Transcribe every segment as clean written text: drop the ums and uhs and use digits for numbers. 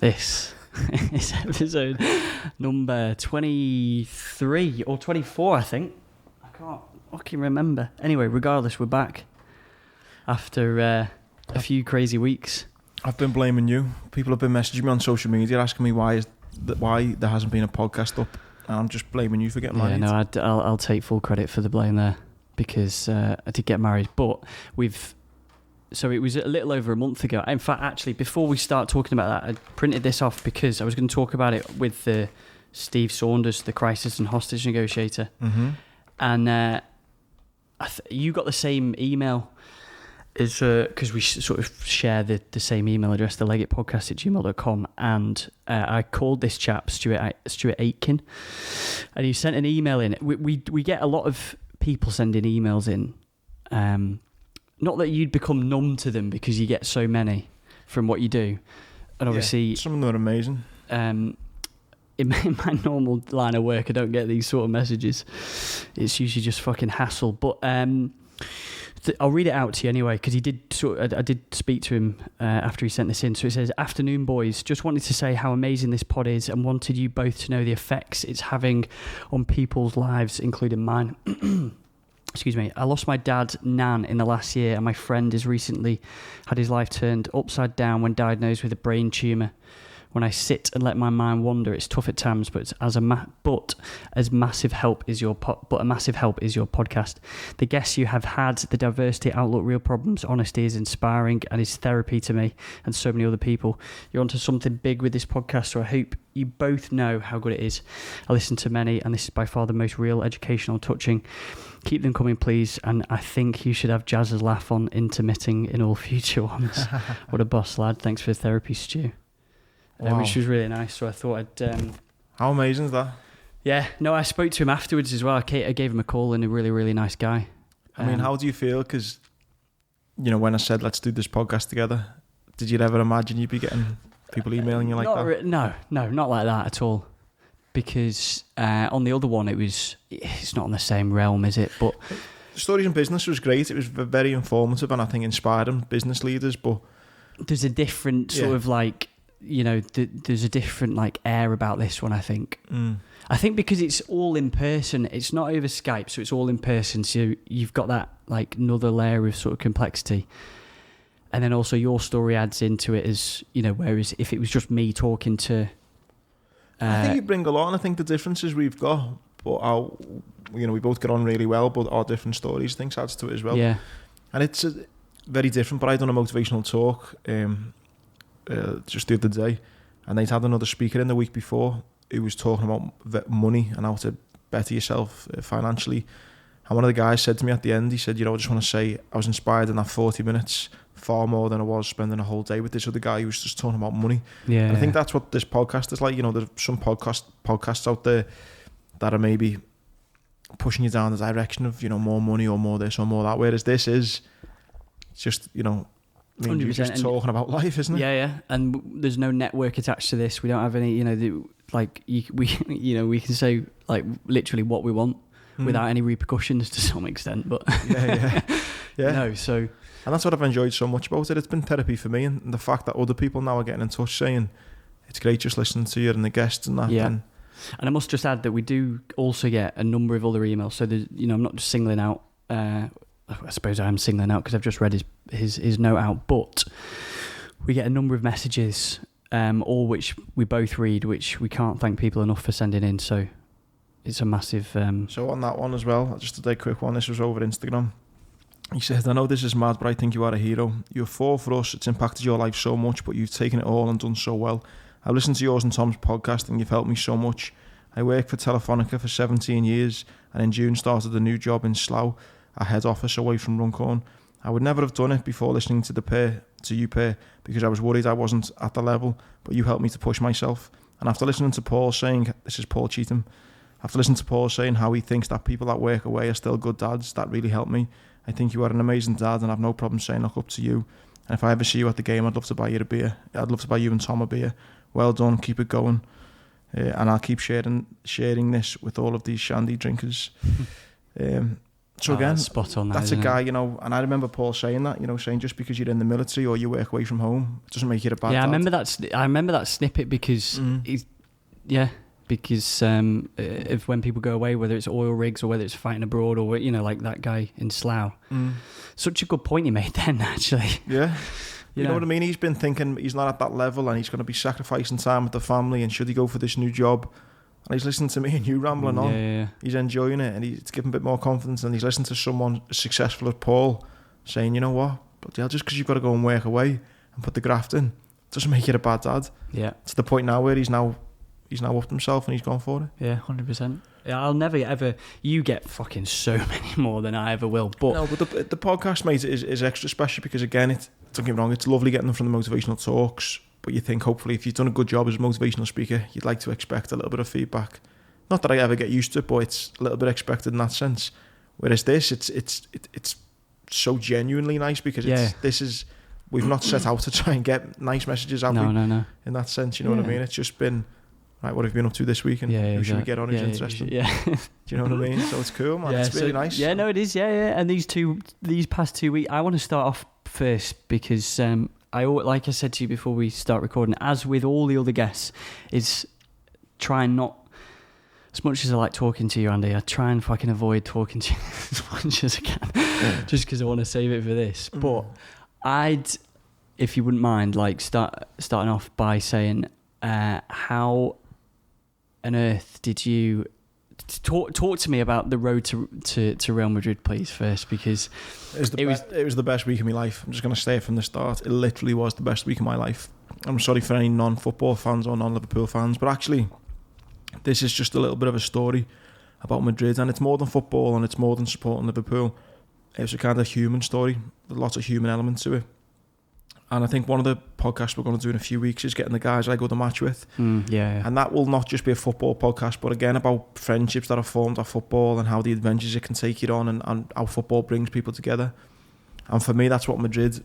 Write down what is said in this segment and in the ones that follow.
This is episode number 23 or 24, I think. I can't fucking remember. Anyway, regardless, we're back after a few crazy weeks. I've been blaming you. People have been messaging me on social media asking me why there hasn't been a podcast up, and I'm just blaming you for getting married. Yeah, no, I'll take full credit for the blame there, because I did get married, but so it was a little over a month ago. In fact, actually, before we start talking about that, I printed this off because I was going to talk about it with Steve Saunders, the crisis and hostage negotiator. Mm-hmm. And you got the same email as because we sort of share the same email address, thelegitpodcast@gmail.com, and I called this chap Stuart Aitken, and he sent an email in. We get a lot of people sending emails in. Not that you'd become numb to them because you get so many from what you do, and obviously some of them are amazing. In my normal line of work, I don't get these sort of messages. It's usually just fucking hassle. But I'll read it out to you anyway, because I did speak to him after he sent this in. So it says, "Afternoon, boys. Just wanted to say how amazing this pod is, and wanted you both to know the effects it's having on people's lives, including mine." Excuse me. I lost my dad, Nan, in the last year, and my friend has recently had his life turned upside down when diagnosed with a brain tumour. When I sit and let my mind wander, it's tough at times, but a massive help is your podcast. The guests you have had, the diversity, outlook, real problems, honesty is inspiring and is therapy to me and so many other people. You're onto something big with this podcast, so I hope you both know how good it is. I listen to many, and this is by far the most real, educational, touching. Keep them coming, please, and I think you should have Jazz's laugh on intermitting in all future ones. What a boss, lad. Thanks for the therapy, Stu. Wow. Which was really nice, so I thought I'd... How amazing is that? Yeah, no, I spoke to him afterwards as well. I gave him a call, and a really, really nice guy. I mean, how do you feel? Because, you know, when I said, let's do this podcast together, did you ever imagine you'd be getting people emailing you like that? No, not like that at all. Because on the other one, it's not in the same realm, is it? But Stories in Business was great. It was very informative, and I think inspiring business leaders, but... There's a different sort of like... You know, there's a different like air about this one, I think. I think because it's all in person, it's not over Skype, so it's all in person, so you've got that like another layer of sort of complexity, and then also your story adds into it, as you know, whereas if it was just me talking to I think you bring a lot, and I think the differences we've got, but we both get on really well, but our different stories, I think, adds to it as well. Yeah, and it's very different. But I done a motivational talk just the other day, and they'd had another speaker in the week before who was talking about money and how to better yourself financially. And one of the guys said to me at the end, he said, I just want to say I was inspired in that 40 minutes far more than I was spending a whole day with this other guy who was just talking about money. Yeah, and I think that's what this podcast is like. There's some podcasts out there that are maybe pushing you down the direction of more money or more this or more that, whereas this is just you're just talking about life, isn't it? Yeah. And there's no network attached to this. We don't have any, we can say like literally what we want without any repercussions to some extent. But yeah. No, so and that's what I've enjoyed so much about it. It's been therapy for me, and the fact that other people now are getting in touch saying it's great just listening to you and the guests and that. Yeah. And I must just add that we do also get a number of other emails. So there's, I'm not just singling out. I suppose I am singling out because I've just read his note out, but we get a number of messages, all which we both read, which we can't thank people enough for sending in. So it's a massive... So on that one as well, just a quick one, this was over Instagram. He said, I know this is mad, but I think you are a hero. You're fought for us, it's impacted your life so much, but you've taken it all and done so well. I've listened to yours and Tom's podcast, and you've helped me so much. I worked for Telefonica for 17 years, and in June started a new job in Slough, a head office away from Runcorn. I would never have done it before listening to you pair, because I was worried I wasn't at the level, but you helped me to push myself. And after listening to Paul saying, this is Paul Cheetham, after listening to Paul saying how he thinks that people that work away are still good dads, that really helped me. I think you are an amazing dad, and I've no problem saying look up to you. And if I ever see you at the game, I'd love to buy you a beer. I'd love to buy you and Tom a beer. Well done, keep it going. And I'll keep sharing this with all of these shandy drinkers. So again, spot on. That's a guy, you know, and I remember Paul saying that, you know, saying just because you're in the military or you work away from home, it doesn't make you a bad dad. I remember that snippet because because if when people go away, whether it's oil rigs or whether it's fighting abroad or, you know, like that guy in Slough. Such a good point he made then, actually. Yeah. You know what I mean? He's been thinking he's not at that level and he's going to be sacrificing time with the family, and should he go for this new job? And he's listening to me and you rambling on. Yeah. He's enjoying it, and it's giving him a bit more confidence, and he's listening to someone as successful as Paul saying, you know what, but yeah, just because you've got to go and work away and put the graft in doesn't make you a bad dad. Yeah. To the point now where he's now upped himself and he's gone for it. Yeah, 100%. Yeah, I'll never ever. You get fucking so many more than I ever will. But no, but the podcast, mate, is extra special because again, don't get me wrong, it's lovely getting them from the motivational talks. But you think hopefully if you've done a good job as a motivational speaker, you'd like to expect a little bit of feedback. Not that I ever get used to it, but it's a little bit expected in that sense. Whereas this, it's so genuinely nice because we've not set out to try and get nice messages out. No. In that sense, you know what I mean? It's just been, right, what have you been up to this week? And who should we get on? Who's interesting? Yeah. Do you know what I mean? So it's cool, man. It's really nice. Yeah, no, it is. Yeah. And these past 2 weeks, I want to start off first because like I said to you before we start recording, as with all the other guests, is try and not, as much as I like talking to you, Andy, I try and fucking avoid talking to you as much as I can, just because I want to save it for this. But if you wouldn't mind, like starting off by saying, how on earth did you talk to me about the road to Real Madrid, please, first, because it was the best week of my life. I'm just going to say it from the start. It literally was the best week of my life. I'm sorry for any non-football fans or non-Liverpool fans, but actually, this is just a little bit of a story about Madrid, and it's more than football and it's more than supporting Liverpool. It's a kind of human story. There's lots of human elements to it. And I think one of the podcasts we're going to do in a few weeks is getting the guys I go to match with. And that will not just be a football podcast, but again about friendships that are formed off football and how the adventures it can take you on and how football brings people together. And for me, that's what Madrid,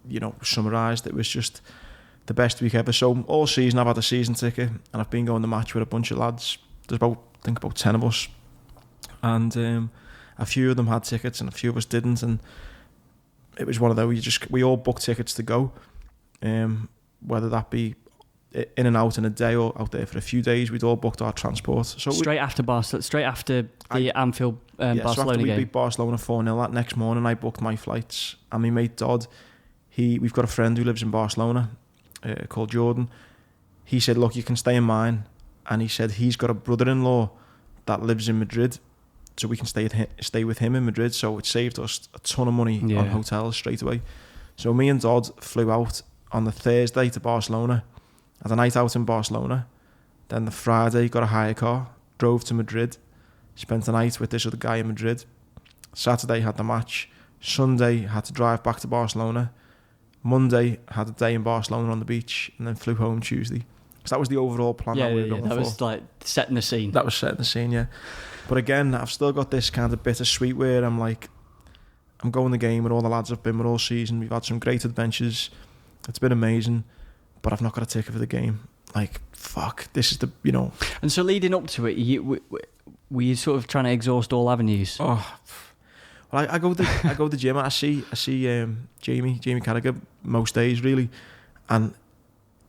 you know, summarised. It was just the best week ever. So all season I've had a season ticket and I've been going to match with a bunch of lads. There's about 10 of us. And a few of them had tickets and a few of us didn't. And it was one of those, we all booked tickets to go, whether that be in and out in a day or out there for a few days. We'd all booked our transport. So straight after the Anfield Barcelona so after we game. Beat Barcelona 4-0, that next morning I booked my flights. And my mate Dodd, we've got a friend who lives in Barcelona called Jordan. He said, look, you can stay in mine. And he said he's got a brother-in-law that lives in Madrid, so we can stay with him in Madrid. So it saved us a ton of money on hotels straight away. So me and Dodd flew out on the Thursday to Barcelona, had a night out in Barcelona. Then the Friday got a hire car, drove to Madrid, spent the night with this other guy in Madrid. Saturday had the match. Sunday had to drive back to Barcelona. Monday had a day in Barcelona on the beach, and then flew home Tuesday. So that was the overall plan that we were going for. That was like setting the scene. That was setting the scene, yeah. But again, I've still got this kind of bittersweet where I'm like, I'm going the game with all the lads I've been with all season. We've had some great adventures. It's been amazing. But I've not got a ticket for the game. Like, fuck, this is the, you know. And so leading up to it, were you sort of trying to exhaust all avenues? Oh, well, I go to the gym. I see Jamie Carragher most days, really. And,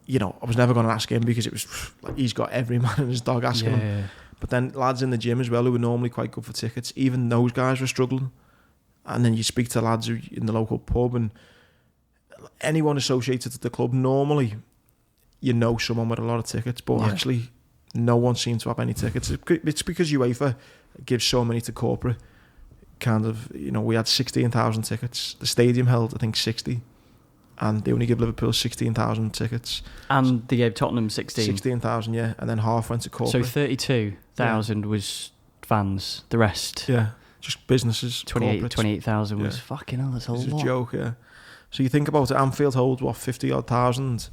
you know, I was never going to ask him because it was like he's got every man and his dog asking him. Yeah. But then lads in the gym as well who were normally quite good for tickets, even those guys were struggling. And then you speak to lads who in the local pub, and anyone associated to the club, normally you know someone with a lot of tickets, but actually no one seemed to have any tickets. It's because UEFA gives so many to corporate. Kind of, you know, we had 16,000 tickets. The stadium held, I think, 60. And they only give Liverpool 16,000 tickets. And they gave Tottenham 16? 16,000, yeah. And then half went to corporate. So 32,000 was fans. The rest? Yeah. Just businesses. 28,000 was fucking hell, that's a lot. It's a joke, yeah. So you think about it, Anfield holds, 50-odd thousand.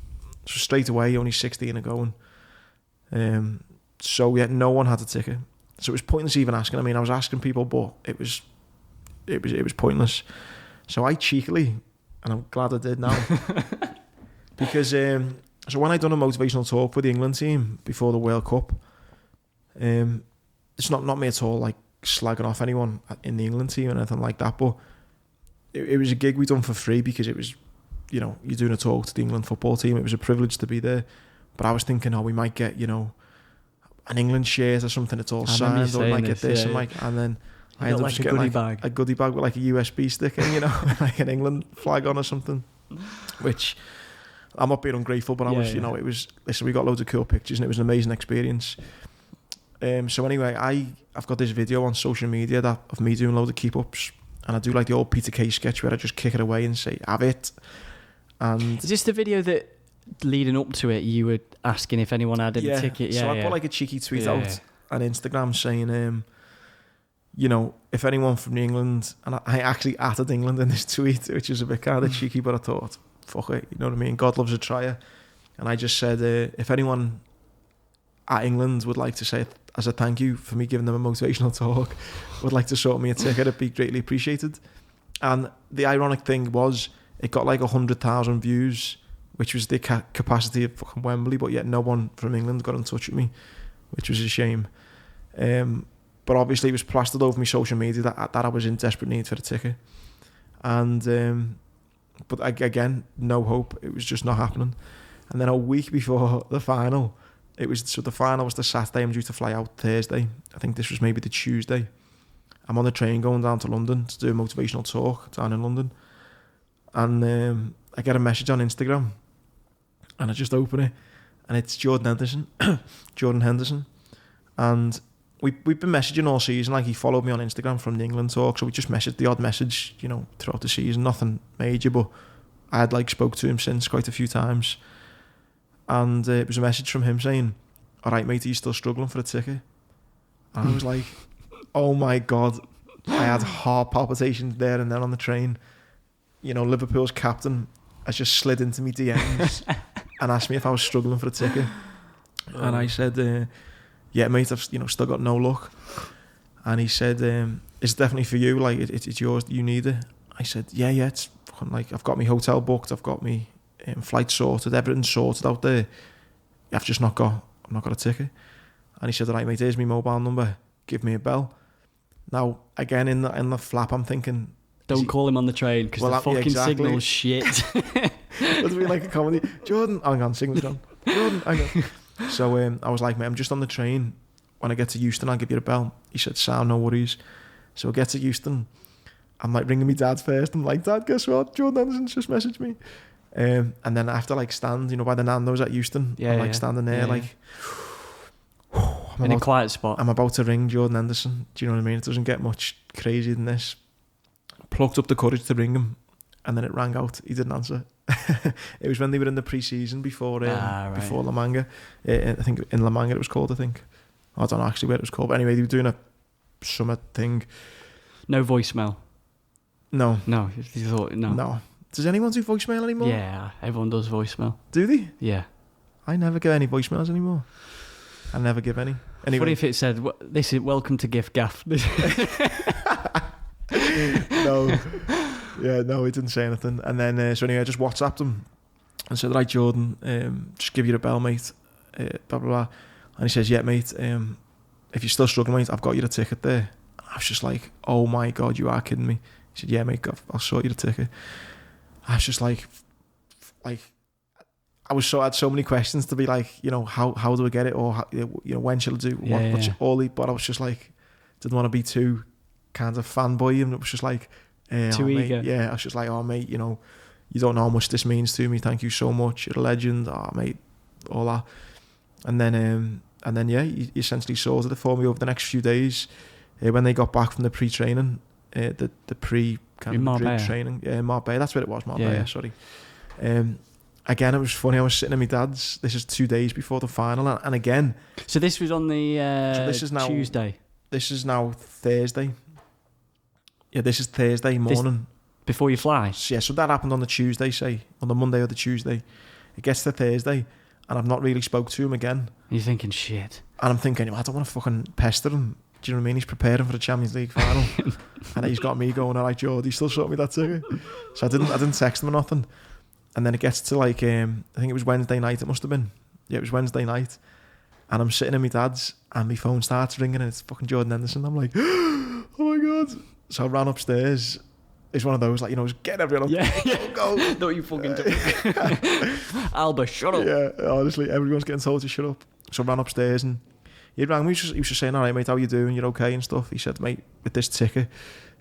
So straight away, only 16 are going. So yeah, no one had a ticket. So it was pointless even asking. I mean, I was asking people, but it was pointless. So I cheekily, and I'm glad I did now, because so when I done a motivational talk with the England team before the World Cup, it's not me at all like slagging off anyone in the England team or anything like that, but it was a gig we done for free because it was, you know, you're doing a talk to the England football team. It was a privilege to be there. But I was thinking, we might get, you know, an England shirt or something. It's all signed, or we might get this, and then I ended up just getting a goodie bag with like a USB stick in, you know, like an England flag on or something. Which I'm not being ungrateful, but I was, you know, it was. Listen, we got loads of cool pictures, and it was an amazing experience. So anyway, I've got this video on social media of me doing loads of keep ups, and I do like the old Peter Kay sketch where I just kick it away and say, "Have it." And is this the video that leading up to it you were asking if anyone had any ticket? So I put like a cheeky tweet out on Instagram saying, you know, if anyone from England, and I actually added England in this tweet, which is a bit kind of cheeky, but I thought, fuck it, you know what I mean? God loves a trier. And I just said, if anyone at England would like to say as a thank you for me giving them a motivational talk, would like to sort me a ticket, it'd be greatly appreciated. And the ironic thing was, it got like 100,000 views, which was the capacity of fucking Wembley, but yet no one from England got in touch with me, which was a shame. But obviously it was plastered over my social media that I was in desperate need for a ticket. And but again, no hope. It was just not happening. And then a week before the final, the final was the Saturday. I'm due to fly out Thursday. I think this was maybe the Tuesday. I'm on the train going down to London to do a motivational talk down in London. And I get a message on Instagram, and I just open it, and it's Jordan Henderson, and we've been messaging all season. Like, he followed me on Instagram from the England talk, so we just messaged the odd message, you know, throughout the season. Nothing major, but I had like spoke to him since quite a few times, and it was a message from him saying, "All right, mate, are you still struggling for a ticket?" And I was like, "Oh my God!" I had heart palpitations there and then on the train. You know, Liverpool's captain has just slid into me DMs and asked me if I was struggling for a ticket. And I said, yeah, mate, I've still got no luck. And he said, it's definitely for you, like it's yours, you need it. I said, yeah, it's like, I've got my hotel booked, I've got my flight sorted, everything's sorted out there. I've not got a ticket. And he said, all right, mate, here's my mobile number, give me a bell. Now, again, in the flap, I'm thinking, don't call him on the train because the fucking signal's shit. It'll be like a comedy. Jordan, hang on, signal's gone. Jordan, hang on. So I was like, mate, I'm just on the train. When I get to Euston, I'll give you a bell. He said, sound, no worries. So I get to Euston. I'm like ringing my dad first. I'm like, Dad, guess what? Jordan Henderson just messaged me. And then I have to like stand, you know, by the Nando's at Euston. I'm like standing there like... in a quiet spot. I'm about to ring Jordan Henderson. Do you know what I mean? It doesn't get much crazier than this. Plucked up the courage to ring him, and then it rang out. He didn't answer. It was when they were in the pre-season before La Manga. I think in La Manga it was called, I think. I don't know actually where it was called. But anyway, they were doing a summer thing. No voicemail? No. No. You thought, no. No. Does anyone do voicemail anymore? Yeah, everyone does voicemail. Do they? Yeah. I never get any voicemails anymore. I never give any. Anyway. What if it said, this is welcome to Gift Gaff? No. Yeah, no, he didn't say anything. And then, so anyway, I just WhatsApped him and said, right, Jordan, just give you a bell, mate. Blah, blah, blah. And he says, yeah, mate, if you're still struggling, mate, I've got you a ticket there. And I was just like, oh my God, you are kidding me. He said, yeah, mate, I'll sort you the ticket. I was just like, I had so many questions to be like, you know, how do I get it? Or, how, you know, when shall I do what? But I was just like, didn't want to be too kind of fanboy, and it was just like, too eager. Mate, yeah, I was just like, oh mate, you know, you don't know how much this means to me. Thank you so much. You're a legend. Oh mate, all that. And then yeah, he essentially sorted it for me over the next few days. When they got back from the pre-training, the pre kind of Madrid training, Marbella. That's what it was, Marbella. Yeah. Sorry. Again, it was funny. I was sitting at my dad's. This is 2 days before the final, and again. So this was on the so this is now, Tuesday. This is now Thursday. Yeah, this is Thursday morning. Before you fly? Yeah, so that happened on the Tuesday, say. On the Monday or the Tuesday. It gets to Thursday, and I've not really spoke to him again. You're thinking, shit. And I'm thinking, I don't want to fucking pester him. Do you know what I mean? He's preparing for the Champions League final. And he's got me going, all right, Joe, he still shot me that ticket. So I didn't text him or nothing. And then it gets to like, I think it was Wednesday night, it must have been. Yeah, it was Wednesday night. And I'm sitting in my dad's, and my phone starts ringing, and it's fucking Jordan Henderson. I'm like, oh my God. So I ran upstairs. It's one of those, like, you know, just get everyone up. Yeah. Go. No, you fucking don't. Alba, shut up. Yeah, honestly, everyone's getting told to shut up. So I ran upstairs, and he rang me. He was just saying, all right, mate, how you doing? You're okay and stuff. He said, mate, with this ticket.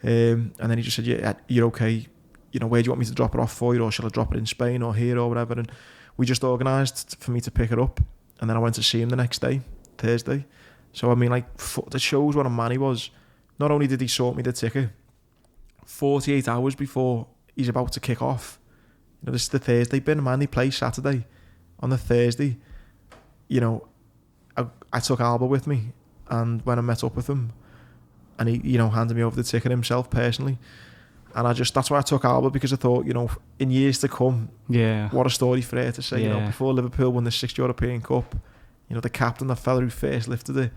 And then he just said, yeah, you're okay. You know, where do you want me to drop it off for you? Or shall I drop it in Spain or here or whatever? And we just organised for me to pick it up. And then I went to see him the next day, Thursday. So, I mean, like, that shows what a man he was. Not only did he sort me the ticket, 48 hours before he's about to kick off. You know, this is the Thursday bin, man. They play Saturday. On the Thursday, you know, I took Alba with me, and when I met up with him, and he, you know, handed me over the ticket himself personally. And that's why I took Alba, because I thought, you know, in years to come, what a story for her to say. You know, before Liverpool won the 6th European Cup, you know, the captain, the fella who first lifted it,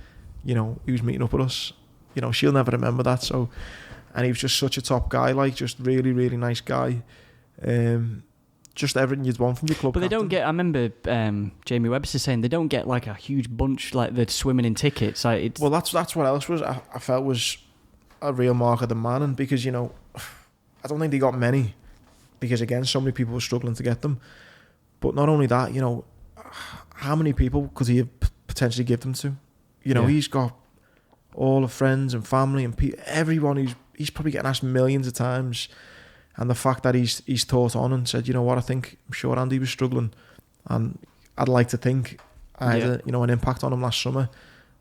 you know, he was meeting up with us. You know, she'll never remember that. So, and he was just such a top guy, like, just really, really nice guy. Just everything you'd want from your club. But they don't get, I remember Jamie Webster saying they don't get like a huge bunch, like they're swimming in tickets. Like, it's... Well, that's what else was I felt was a real mark of the man. And because, you know, I don't think they got many, because again, so many people were struggling to get them. But not only that, you know, how many people could he have potentially give them to? You know, he's got all the friends and family and everyone he's probably getting asked millions of times. And the fact that he's thought on and said, you know what, I'm sure Andy was struggling, and I'd like to think I had you know, an impact on him last summer.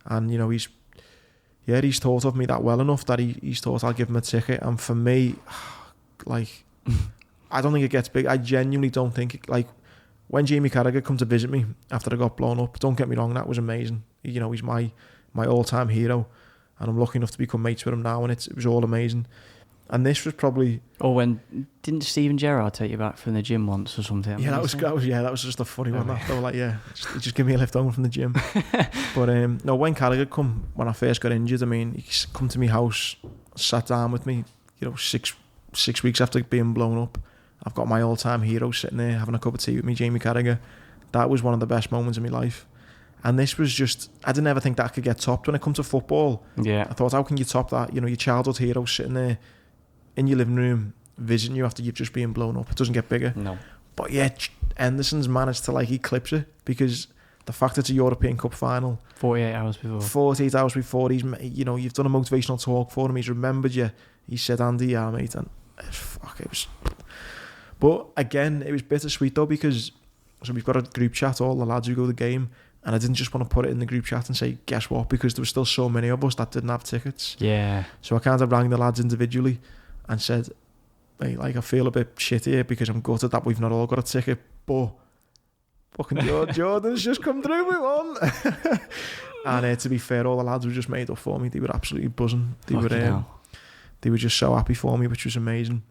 And, you know, he's thought of me that well enough that he's thought I'll give him a ticket. And for me, like, I don't think it gets big. I genuinely don't think it, like, when Jamie Carragher come to visit me after I got blown up, don't get me wrong, that was amazing. You know, he's my all-time hero, and I'm lucky enough to become mates with him now, and it was all amazing. And this was probably... Or when... Didn't Steven Gerrard take you back from the gym once or something? Yeah, that was just a funny one. They were like, just give me a lift home from the gym. But no, when Carragher come, when I first got injured, I mean, he come to my house, sat down with me, you know, six weeks after being blown up. I've got my all-time hero sitting there having a cup of tea with me, Jamie Carragher. That was one of the best moments of my life. And this was just... I didn't ever think that could get topped when it comes to football. Yeah. I thought, how can you top that? You know, your childhood hero sitting there in your living room visiting you after you've just been blown up. It doesn't get bigger. No. But yeah, Henderson's managed to, like, eclipse it, because the fact it's a European Cup final, 48 hours before, he's, you know, you've done a motivational talk for him, he's remembered you, he said, Andy, yeah mate, and it was... But again, it was bittersweet though, because so we've got a group chat, all the lads who go to the game, and I didn't just want to put it in the group chat and say, guess what, because there were still so many of us that didn't have tickets. Yeah. So I kind of rang the lads individually and said, mate, like, I feel a bit shit here because I'm gutted that we've not all got a ticket, but fucking Jordan's just come through with one. And to be fair, all the lads were just made up for me. They were absolutely buzzing. They were just so happy for me, which was amazing.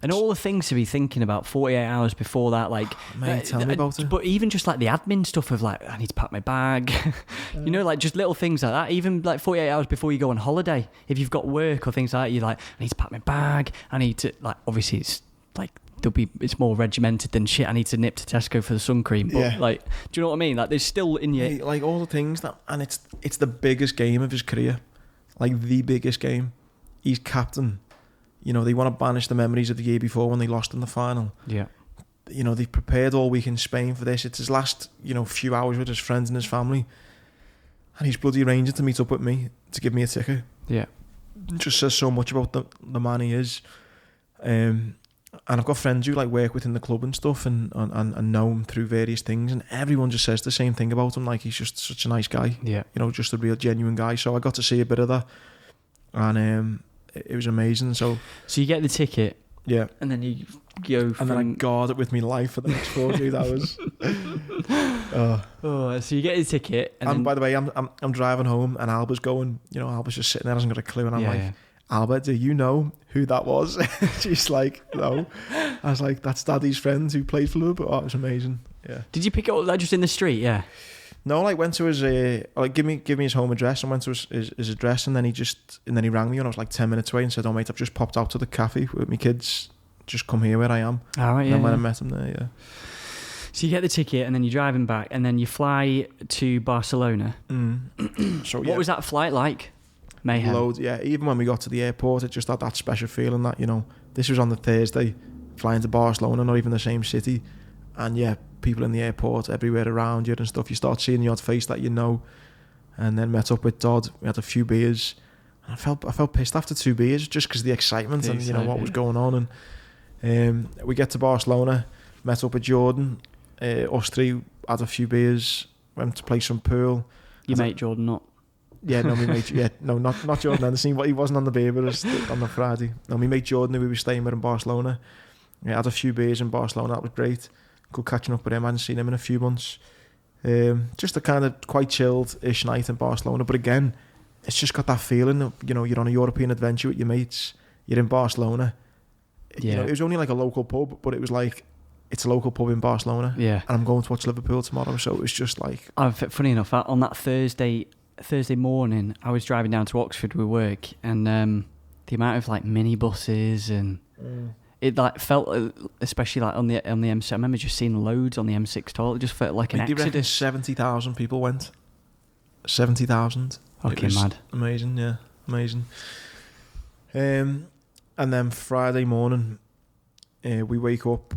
And all the things to be thinking about 48 hours before that, like... Mate, tell me about it. But even just like the admin stuff of like, I need to pack my bag. You know, like just little things like that. Even like 48 hours before you go on holiday, if you've got work or things like that, you're like, I need to pack my bag. I need to, like, obviously it's like, it's more regimented than shit. I need to nip to Tesco for the sun cream. But like, do you know what I mean? Like, there's still in your... Mate, like all the things that... And it's the biggest game of his career. Like the biggest game. He's captain. You know, they want to banish the memories of the year before when they lost in the final. Yeah. You know, they've prepared all week in Spain for this. It's his last, you know, few hours with his friends and his family. And he's bloody arranging to meet up with me to give me a ticket. Yeah. It just says so much about the man he is. And I've got friends who, like, work within the club and stuff and know him through various things. And everyone just says the same thing about him. Like, he's just such a nice guy. Yeah. You know, just a real genuine guy. So I got to see a bit of that. And... it was amazing. So you get the ticket, yeah, and then you go, and then I guard it with me life for the next 48 hours. So you get the ticket, and then... by the way, I'm driving home, and Alba's going. You know, Alba's just sitting there, hasn't got a clue, and I'm like, Alba, do you know who that was? She's like, no. I was like, that's Daddy's friend who played for Liverpool. Oh, it was amazing. Yeah. Did you pick it up like just in the street? Yeah. No, like went to his give me his home address, and went to his address, and then he rang me when I was like 10 minutes away and said, "Oh mate, I've just popped out to the cafe with my kids. Just come here where I am." All right, and then when I met him there, So you get the ticket and then you're driving back and then you fly to Barcelona. So What was that flight like? Mayhem. Loads, yeah. Even when we got to the airport, it just had that special feeling that, you know, this was on the Thursday, flying to Barcelona, not even the same city. And yeah, people in the airport everywhere around you and stuff. You start seeing the odd face that you know. And then met up with Dodd. We had a few beers. I felt pissed after 2 beers just because of the excitement and you know what was going on. And we get to Barcelona, met up with Jordan. Us 3 had a few beers, went to play some pool. Your mate Jordan, not? Yeah, no, my mate. Yeah, no, not Jordan Henderson. He wasn't on the beer with us on the Friday. No, my mate Jordan, who we were staying with in Barcelona. Yeah, had a few beers in Barcelona. That was great. Good catching up with him. I hadn't seen him in a few months. Just a kind of quite chilled-ish night in Barcelona. But again, it's just got that feeling of, you know, you're on a European adventure with your mates. You're in Barcelona. Yeah. You know, it was only like a local pub, but it was like, it's a local pub in Barcelona. Yeah. And I'm going to watch Liverpool tomorrow, so it was just like... Funny enough, on that Thursday morning, I was driving down to Oxford with work, and the amount of like minibuses and it like felt, especially like on the M6. I remember just seeing loads on the M6 toll. It just felt like an exodus. 70,000 people went. 70,000. Okay, mad. Amazing, yeah, amazing. And then Friday morning, we wake up,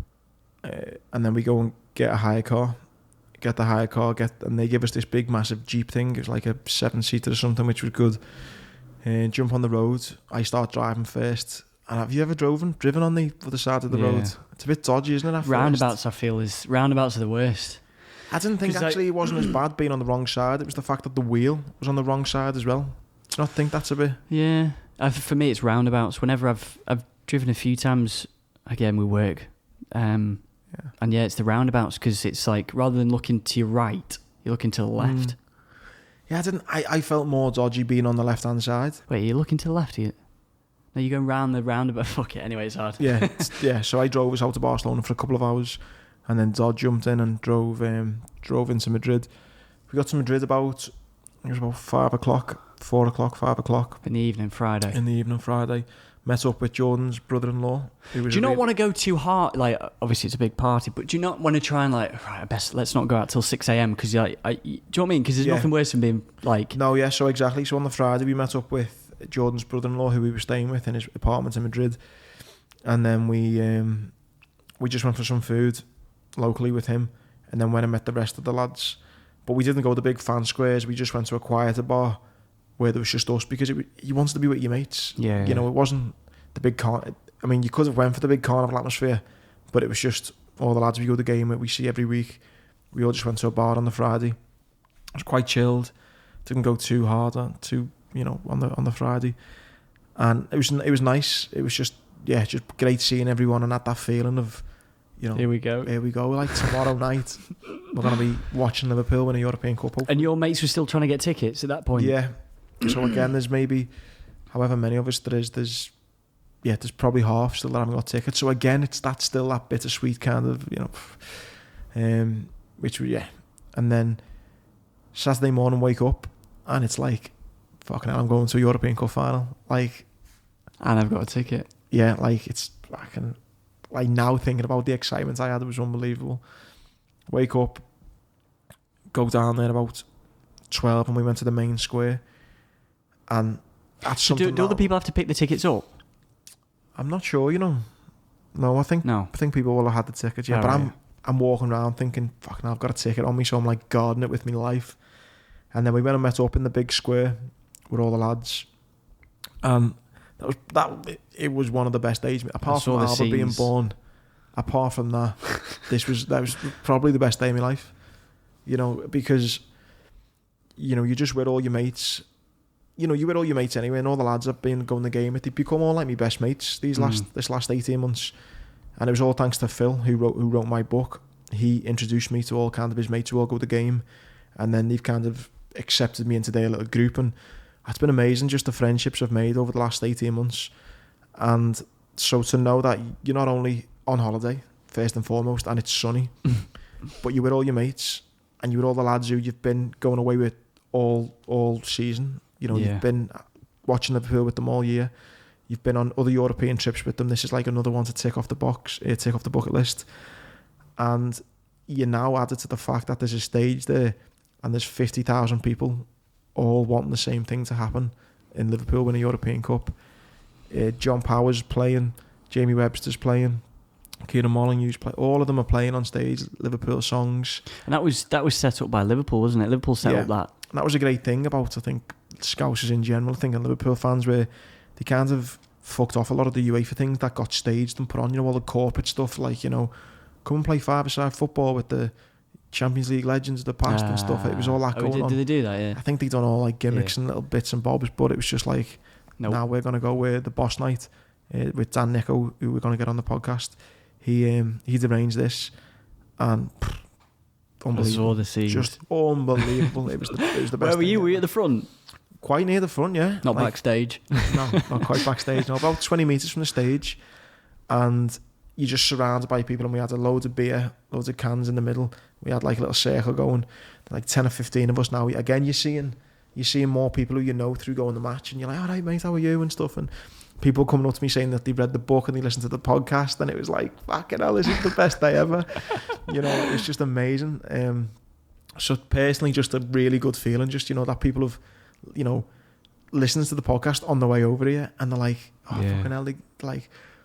and then we go and get a hire car. Get the hire car, and they give us this big, massive Jeep thing. It was like a 7-seater or something, which was good. Jump on the road. I start driving first. And have you ever driven on the other side of the road? It's a bit dodgy, isn't it? Roundabouts, I feel, roundabouts are the worst. I didn't think actually it wasn't as bad being on the wrong side. It was the fact that the wheel was on the wrong side as well. Do you not think that's a bit? Yeah, for me it's roundabouts. Whenever I've driven a few times, again with work, and yeah, it's the roundabouts because it's like rather than looking to your right, you're looking to the left. Yeah, I felt more dodgy being on the left hand side. Wait, you're looking to the left? No, you're going round the roundabout. Fuck it. Anyway, it's hard. Yeah, yeah. So I drove us out to Barcelona for a couple of hours, and then Dodd jumped in and drove into Madrid. We got to Madrid it was about 5 o'clock, 4 o'clock, 5 o'clock in the evening Friday. Met up with Jordan's brother-in-law. Do you not want to go too hard? Like, obviously it's a big party, but do you not want to try and like, right, let's not go out till 6 a.m. because do you know what I mean? Because there's nothing worse than being like. No, yeah. So exactly. So on the Friday we met up with Jordan's brother-in-law, who we were staying with in his apartment in Madrid, and then we just went for some food locally with him, and then went and met the rest of the lads. But we didn't go to the big fan squares. We just went to a quieter bar where there was just us because you wanted to be with your mates. Yeah. You know, it wasn't the big I mean, you could have went for the big carnival atmosphere, but it was just all the lads we go to the game with, we see every week. We all just went to a bar on the Friday. It was quite chilled. Didn't go too hard on the Friday, and it was nice. It was just great seeing everyone and had that feeling of, you know, here we go. Like tomorrow night, we're gonna be watching Liverpool win a European Cup. And your mates were still trying to get tickets at that point. Yeah. So again, there's maybe, however many of us there is, there's probably half still that haven't got tickets. So again, still that bittersweet kind of, you know, and then Saturday morning wake up and it's like, fucking hell, I'm going to a European Cup final. Like, and I've got a ticket. Yeah, like it's fucking, like now thinking about the excitement I had, it was unbelievable. Wake up, go down there about 12 and we went to the main square. And that's something. Do other people have to pick the tickets up? I'm not sure, you know. No, I think people will have had the tickets, yeah. But I'm walking around thinking, fuck, now I've got a ticket on me, so I'm like guarding it with my life. And then we went and met up in the big square with all the lads. It was one of the best days. Apart from Albert being born, apart from that, that was probably the best day of my life. You know, because, you know, you're just with all your mates. You know, you with all your mates anyway, and all the lads I've been going the game with, they've become all like my best mates this last 18 months. And it was all thanks to Phil, who wrote my book. He introduced me to all kind of his mates who all go to the game, and then they've kind of accepted me into their little group, and it's been amazing just the friendships I've made over the last 18 months. And so to know that you're not only on holiday, first and foremost, and it's sunny, but you're with all your mates, and you're with all the lads who you've been going away with all season. You know, you've been watching Liverpool with them all year. You've been on other European trips with them. This is like another one to tick off the bucket list. And you now add it to the fact that there's a stage there and there's 50,000 people all wanting the same thing to happen in Liverpool win a European Cup. John Powers playing, Jamie Webster's playing, Kieran Molyneux's playing. All of them are playing on stage Liverpool songs. And that was set up by Liverpool, wasn't it? Liverpool set up that. And that was a great thing about, I think, Scousers in general, I think, and Liverpool fans, where they kind of fucked off a lot of the UEFA things that got staged and put on, all the corporate stuff, like, come and play five-a-side football with the Champions League legends of the past and stuff. It was all that going on. Did they do that, yeah? I think they done all like gimmicks and little bits and bobs, but it was just like, now we're going to go with the boss night with Dan Nico, who we're going to get on the podcast. He'd arranged this, and unbelievable. I saw the scenes. Just unbelievable. It was the best. Where were you? Were you at the front? Quite near the front, yeah. Not backstage. No, not quite backstage. No, about 20 metres from the stage, and you're just surrounded by people, and we had a load of beer, loads of cans in the middle. We had like a little circle going, like 10 or 15 of us now. Again, you're seeing more people who you know through going to the match, and you're like, all right, mate, how are you, and stuff. And people coming up to me saying that they've read the book and they listened to the podcast, and it was like, fucking hell, this is the best day ever. It was just amazing. So personally, just a really good feeling, just, that people have, listened to the podcast on the way over here, and they're like, fucking hell,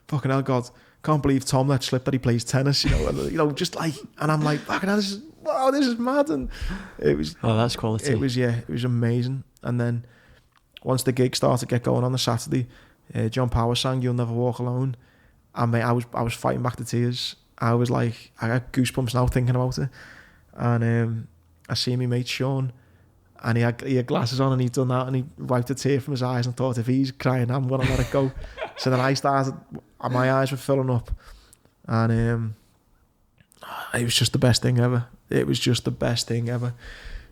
fucking hell, God, can't believe Tom let slip that he plays tennis, just like, and I'm like, fucking hell, this is mad. And it was, that's quality. It was amazing. And then once the gig started to get going on the Saturday, John Powers sang "You'll Never Walk Alone," and mate, I was fighting back the tears. I was like, I got goosebumps now thinking about it. And I see my mate Sean, and he had glasses on, and he'd done that, and he wiped a tear from his eyes and thought, if he's crying, I'm gonna let it go. So then I started, and my eyes were filling up, and it was just the best thing ever. It was just the best thing ever.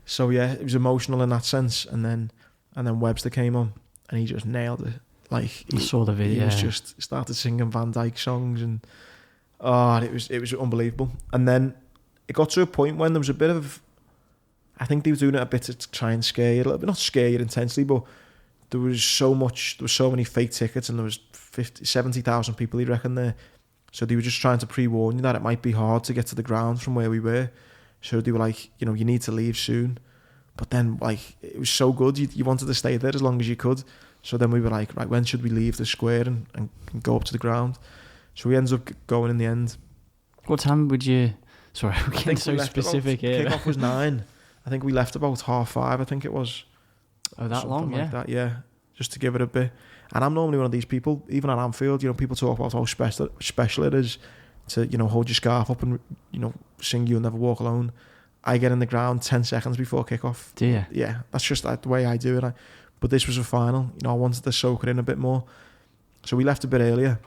So yeah, it was emotional in that sense. And then Webster came on, and he just nailed it. Like, I saw the video. He was just started singing Van Dyke songs, and it was unbelievable. And then it got to a point when there was a bit of, I think they were doing it a bit to try and scare you a little bit, not scare you intensely, but there was so many fake tickets, and there was 70,000 people, he reckoned, there. So they were just trying to pre-warn you that it might be hard to get to the ground from where we were. So they were like, you need to leave soon. But then, like, it was so good, you wanted to stay there as long as you could. So then we were like, right, when should we leave the square and go up to the ground? So we ended up going in the end. What time would you... Sorry, I'm getting so specific here. Kick-off was 9. I think we left about 5:30, I think it was. Oh, that long, like that, yeah. Just to give it a bit. And I'm normally one of these people, even at Anfield, people talk about how special it is to, hold your scarf up and, sing "You'll Never Walk Alone." I get in the ground 10 seconds before kick-off. Do you? Yeah, that's just the way I do it. But this was a final. I wanted to soak it in a bit more. So we left a bit earlier.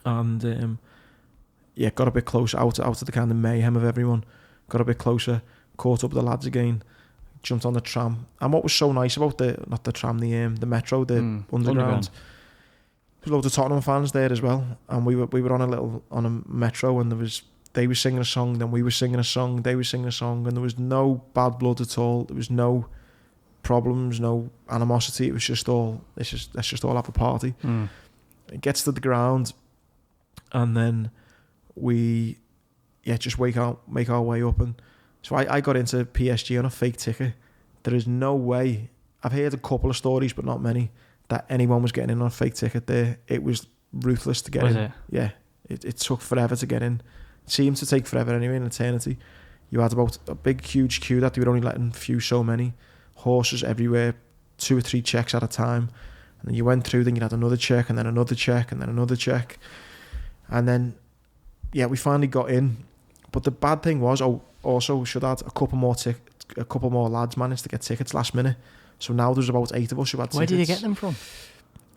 And, got a bit closer out of the kind of mayhem of everyone. Got a bit closer, caught up with the lads again, jumped on the tram. And what was so nice about the metro, the underground, there's loads of Tottenham fans there as well. And we were on a metro, and they were singing a song, then we were singing a song, they were singing a song, and there was no bad blood at all. There was no problems, no animosity. It was just all, let's just all have a party. It gets to the ground, and then we just make our way up. And so I got into PSG on a fake ticket. There is no way, I've heard a couple of stories but not many, that anyone was getting in on a fake ticket there. It was ruthless to get in. Was it? Yeah, it took forever to get in. It seemed to take forever anyway, an eternity. You had about a big huge queue that they were only letting so many. Horses everywhere, 2 or 3 checks at a time. And then you went through, then you had another check, and then another check, and then another check. And then, we finally got in. But the bad thing was, also should add a couple more lads managed to get tickets last minute. So now there's about 8 of us who had tickets. Where did you get them from?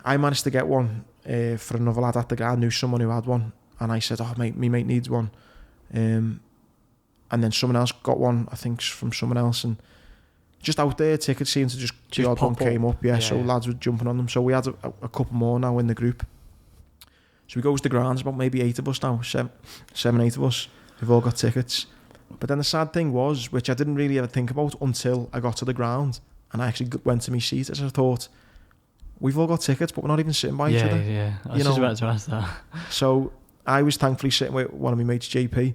I managed to get one for another lad at the guy. I knew someone who had one, and I said, my mate needs one. And then someone else got one, I think, from someone else, and just out there, tickets seemed to just the odd one came up, so lads were jumping on them. So we had a couple more now in the group. So we go to the grounds, about maybe 8 of us now, 7, 8 of us, who've all got tickets. But then the sad thing was, which I didn't really ever think about until I got to the ground, and I actually went to my seat, as I thought, we've all got tickets, but we're not even sitting by each other. Yeah, I was just about to ask that. So I was thankfully sitting with one of my mates, JP,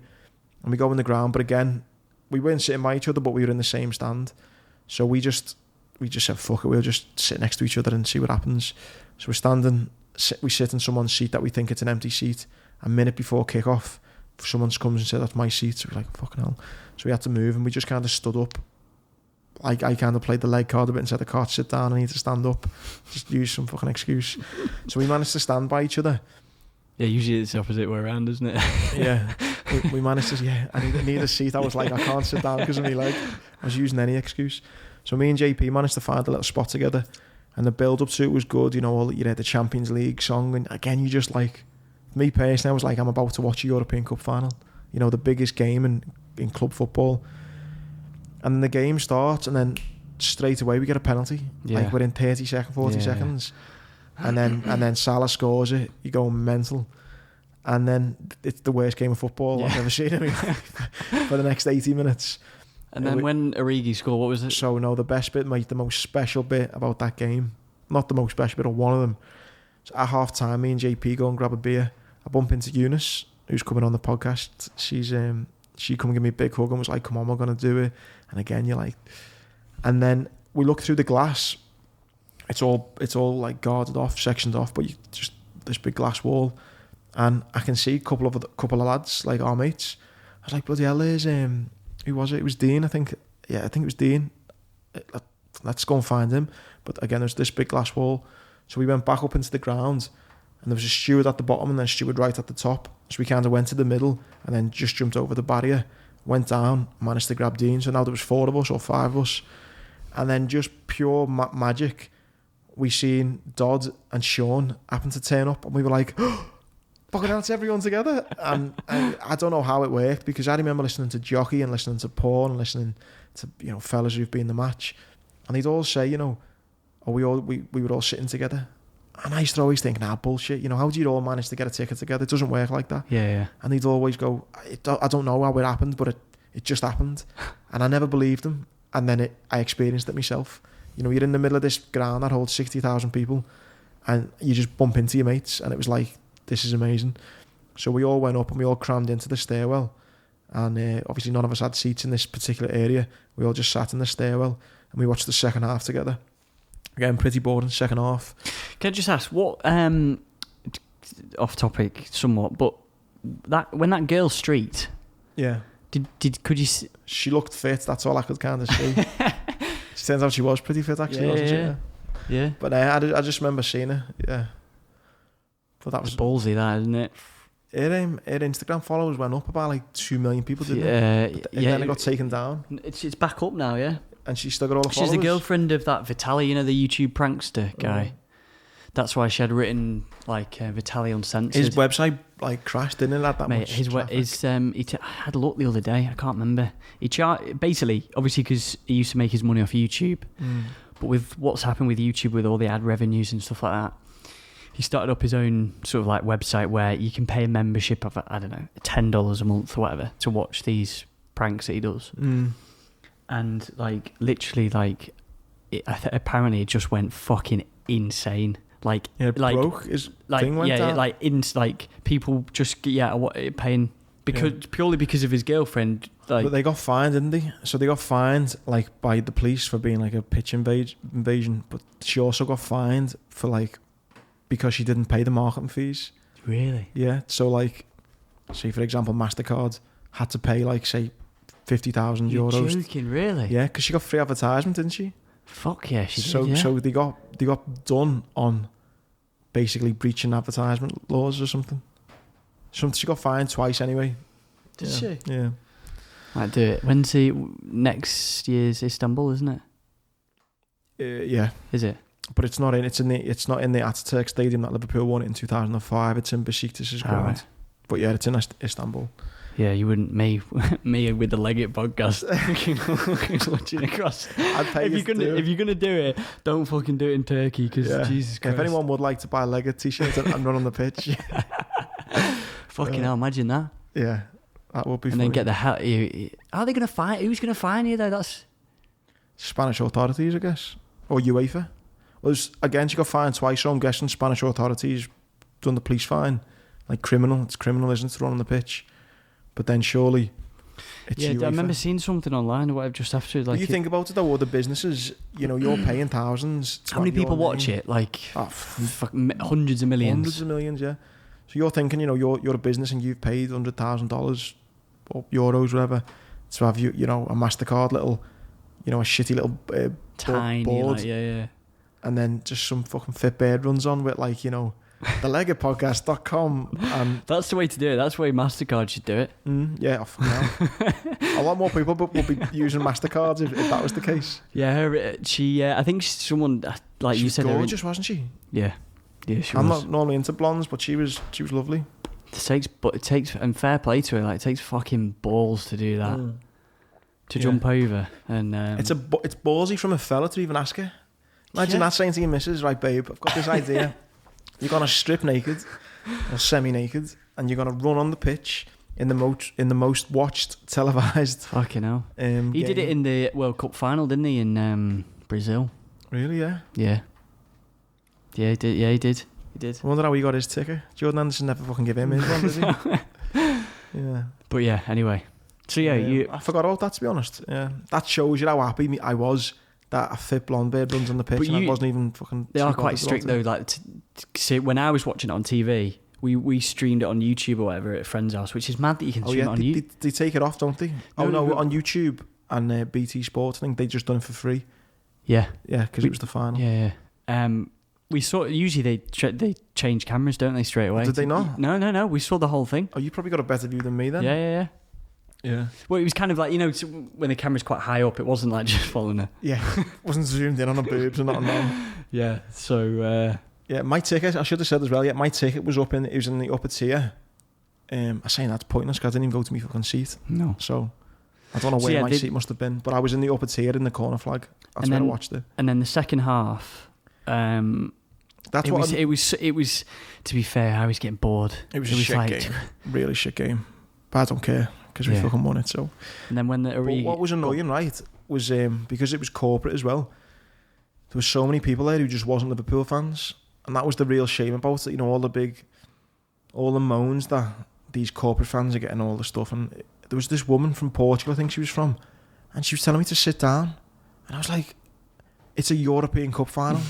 and we go in the ground. But again, we weren't sitting by each other, but we were in the same stand. So we just said, fuck it, we'll just sit next to each other and see what happens. So we're standing, we sit in someone's seat that we think it's an empty seat. A minute before kickoff, someone comes and said, that's my seat. So we're like, fucking hell. So we had to move, and we just kind of stood up. I kind of played the leg card a bit and said, I can't sit down, I need to stand up. Just use some fucking excuse. So we managed to stand by each other. Yeah, usually it's the opposite way around, isn't it? Yeah. We managed to, I need a seat. I was like, I can't sit down because of me leg. I was using any excuse. So me and JP managed to find a little spot together, and the build up to it was good. You know, you had the Champions League song, and again, you just like, me personally, I was like, I'm about to watch a European Cup final. You know, the biggest game in club football. And then the game starts, and then straight away we get a penalty. Yeah. Like within 30 seconds, 40 seconds. And then Salah scores it, you go mental. And then it's the worst game of football I've ever seen in my life for the next 80 minutes. And then when Origi scored, what was it? So no, the best bit, mate, the most special bit about that game, not the most special bit, or one of them. So at half time, me and JP go and grab a beer. I bump into Eunice, who's coming on the podcast. She come and give me a big hug and was like, come on, we're going to do it. And again, you're like... And then we look through the glass. It's all like guarded off, sectioned off, but you just this big glass wall. And I can see a couple of lads, like our mates. I was like, bloody hell, there's... who was it? It was Dean, I think. Yeah, I think it was Dean. Let's go and find him. But again, there's this big glass wall. So we went back up into the ground, and there was a steward at the bottom and then a steward right at the top. So we kind of went to the middle and then just jumped over the barrier, went down, managed to grab Dean. So now there was 4 of us or 5 of us. And then just pure magic, we seen Dodd and Sean happen to turn up, and we were like, oh, fucking hell, it's everyone together. And I don't know how it worked, because I remember listening to Jockey and listening to Paul and listening to, you know, fellas who've been in the match, and they'd all say, you know, oh, we were all sitting together. And I used to always think, nah, bullshit, you know, how do you all manage to get a ticket together? It doesn't work like that. Yeah. And they'd always go, I don't know how it happened, but it just happened. And I never believed them. And then I experienced it myself. You know, you're in the middle of this ground that holds 60,000 people, and you just bump into your mates, and it was like, this is amazing. So we all went up and we all crammed into the stairwell, and obviously none of us had seats in this particular area. We all just sat in the stairwell and we watched the second half together. Again, pretty boring second half. Can I just ask, what off topic somewhat, but that when that girl streaked, could you see? She looked fit, that's all I could kind of see. It turns out she was pretty fit actually, wasn't she? Yeah. But I just remember seeing her, yeah. But that was ballsy, that, isn't it? Her Instagram followers went up about like 2 million people, didn't it? And then it got taken down. It's back up now, yeah. And she's still got all the followers. She's the girlfriend of that Vitaly, you know, the YouTube prankster guy. That's why she had written like Vitaly Uncensored. His website like crashed, didn't it? That much. I had a look the other day. I can't remember. He basically, obviously, because he used to make his money off YouTube, but with what's happened with YouTube, with all the ad revenues and stuff like that, he started up his own sort of like website where you can pay a membership of, I don't know, $10 a month or whatever to watch these pranks that he does. And like literally, like apparently it just went fucking insane. Like broke. His thing went down. like people just paying purely because of his girlfriend. Like, but they got fined, didn't they? So they got fined like by the police for being like a pitch invasion. But she also got fined for like because she didn't pay the marketing fees. Really? Yeah. So like, say for example, MasterCard had to pay like say 50,000 euros. You're joking, really? Yeah, because she got free advertisement, didn't she? Fuck yeah, she did. Yeah. So they got done on basically breaching advertisement laws or something. She got fined twice anyway. Did she? Yeah. Might do it. When's next year's Istanbul, isn't it? Yeah. Is it? But it's not in the Ataturk Stadium that Liverpool won it in 2005. It's in Besiktas' ground. Right. But yeah, it's in Istanbul. Yeah, you wouldn't me with the Leggett podcast watching across. If you're gonna do it, don't fucking do it in Turkey, because Jesus Christ. If anyone would like to buy a Leggett t-shirt and run on the pitch, fucking hell, imagine that. Yeah, that would be. And funny. then get the hell. Are they gonna fine? Who's gonna fine you though? That's Spanish authorities, I guess, or UEFA. Well, again, she got fined twice, so I'm guessing Spanish authorities done the police fine, like criminal. It's criminal, isn't it, to run on the pitch? But then surely It's Yeah, UEFA. I remember seeing something online or whatever just after. Like, you think about it though, other businesses, you know, you're paying thousands. To how many have your people watch name. it? Like, hundreds of millions. Hundreds of millions, yeah. So you're thinking, you know, you're a business and you've paid $100,000 or euros, whatever, to have you know, a MasterCard little, you know, a shitty little Tiny, board, like, yeah. and then just some fucking fit bird runs on with, like, you know, thelegapodcast.com, and That's the way to do it. That's the way MasterCard should do it. yeah, a lot more people will be using MasterCards if that was the case. Yeah, she. I think someone like She you was said. gorgeous, wasn't she? Yeah, she I'm was. not normally into blondes, but she was lovely. It takes, and fair play to her. Like, it takes fucking balls to do that, to jump over, and it's ballsy from a fella to even ask her. Imagine that saying to your missus, right, babe, I've got this idea. You're gonna strip naked or semi-naked, and you're gonna run on the pitch in the most watched televised. Fucking hell. He game. did it in the World Cup final, didn't he? In Brazil. Really? Yeah. Yeah. Yeah, he did. Yeah, he did. He did. I wonder how he got his ticket. Jordan Henderson never fucking give him his one, did he? Yeah. But yeah, anyway. So yeah, I forgot about that, to be honest. Yeah, that shows you how happy I was that a fit blonde bird runs on the pitch, and I wasn't even fucking. They are quite strict though. Like, see, when I was watching it on TV, we streamed it on YouTube or whatever at a friend's house, which is mad that you can stream it on YouTube. They take it off, don't they? No, on YouTube and BT Sport. I think they just done it for free. Yeah, because it was the final. Yeah. We saw usually they change cameras, don't they, straight away? Did they not? No. We saw the whole thing. Oh, you probably got a better view than me then. Yeah. Well, it was kind of like, you know, when the camera's quite high up, it wasn't like just following her. Yeah, wasn't zoomed in on her boobs and nothing wrong. Yeah. So. Yeah, my ticket, I should have said as well. Yeah, my ticket was in the upper tier. I'm saying that's pointless because I didn't even go to my fucking seat. No. So I don't know where my seat must have been, but I was in the upper tier in the corner flag. That's where I watched it. And then the second half, it was. To be fair, I was getting bored. It was a shit game, really shit game. But I don't care because we fucking won it. So. And then when what was annoying, right, was because it was corporate as well. There were so many people there who just wasn't Liverpool fans, and that was the real shame about it. You know, all the moans that these corporate fans are getting all the stuff. And there was this woman from Portugal, I think she was from, and she was telling me to sit down, and I was like, "It's a European Cup final.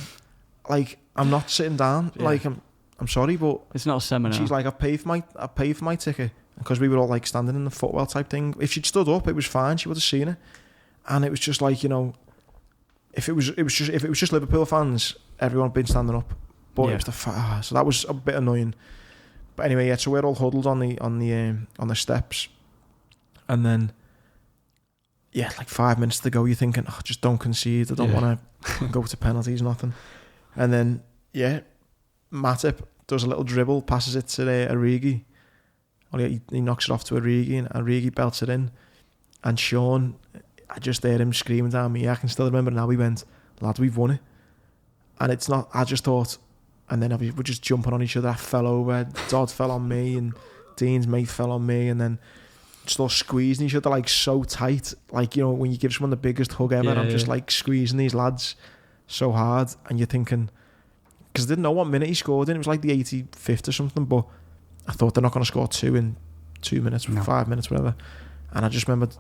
Like, I'm not sitting down. Yeah. Like, I'm sorry, but it's not a seminar." She's like, I paid for my ticket, because we were all like standing in the footwell type thing. If she'd stood up, it was fine. She would have seen it, and it was just like, you know, if it was just Liverpool fans, everyone had been standing up. But it was so that was a bit annoying. But anyway, yeah. So we're all huddled on the steps, and then like 5 minutes to go, you're thinking, oh, just don't concede. I don't want to go to penalties, nothing. And then Matip does a little dribble, passes it to Origi. He knocks it off to Origi, and Origi belts it in. And Sean, I just heard him screaming down me. I can still remember now. He went, "Lad, we've won it." And it's not. I just thought. And then we're just jumping on each other. I fell over. Dodd fell on me, and Dean's mate fell on me, and then just all squeezing each other like so tight. Like, you know, when you give someone the biggest hug ever, I'm just like squeezing these lads so hard, and you're thinking, because I didn't know what minute he scored in. It was like the 85th or something, but I thought they're not going to score 2 in 2 minutes, 5 minutes, whatever. And I just remembered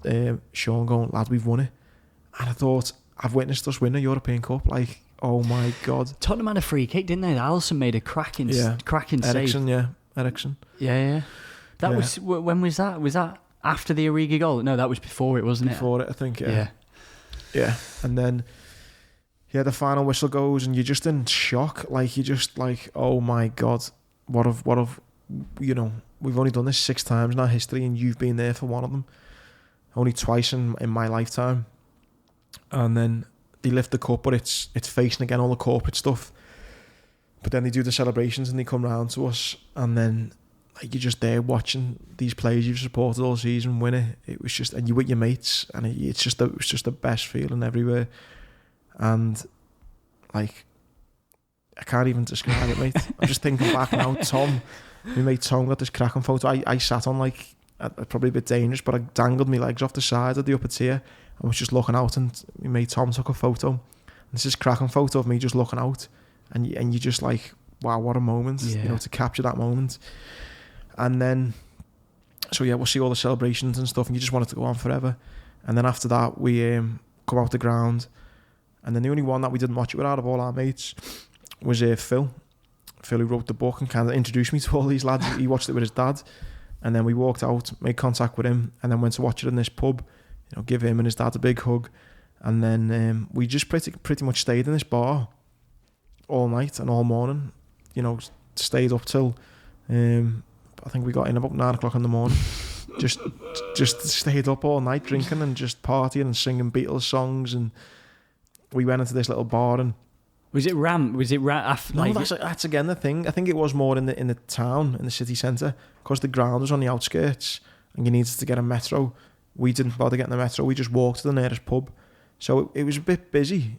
Sean going, "Lad, we've won it." And I thought, I've witnessed us win a European Cup. Like, oh my God. Tottenham had a free kick, didn't they? Alisson made a cracking save. Eriksen. Yeah. That was, when was that? Was that after the Origi goal? No, that was before it, wasn't it? Before it, I think, Yeah. And then, the final whistle goes, and you're just in shock. Like, you're just like, oh my God, what have, you know, we've only done this 6 times in our history, and you've been there for one of them. Only twice in my lifetime. And then they lift the cup, but it's facing again all the corporate stuff. But then they do the celebrations, and they come round to us, and then like, you're just there watching these players you've supported all season win it. It was just, and you with your mates, and it was just the best feeling everywhere. And like, I can't even describe it, mate. I'm just thinking back now. My mate Tom got this cracking photo. I sat on, like, probably a bit dangerous, but I dangled my legs off the side of the upper tier and was just looking out, and my mate Tom took a photo. And this is cracking photo of me just looking out, and you're just like, wow, what a moment, you know, to capture that moment. And then So yeah, we'll see all the celebrations and stuff, and you just want it to go on forever. And then after that, we come out the ground, and then the only one that we didn't watch it with out of all our mates was Phil. Phil, who wrote the book and kind of introduced me to all these lads. He watched it with his dad, and then we walked out, made contact with him, and then went to watch it in this pub. You know, give him and his dad a big hug, and then we just pretty much stayed in this bar all night and all morning. You know, stayed up till I think we got in about 9 o'clock in the morning. just stayed up all night drinking and just partying and singing Beatles songs, and we went into this little bar. And was it Ram? No, that's again the thing. I think it was more in the town, in the city centre, because the ground was on the outskirts and you needed to get a metro. We didn't bother getting the metro. We just walked to the nearest pub. So it was a bit busy.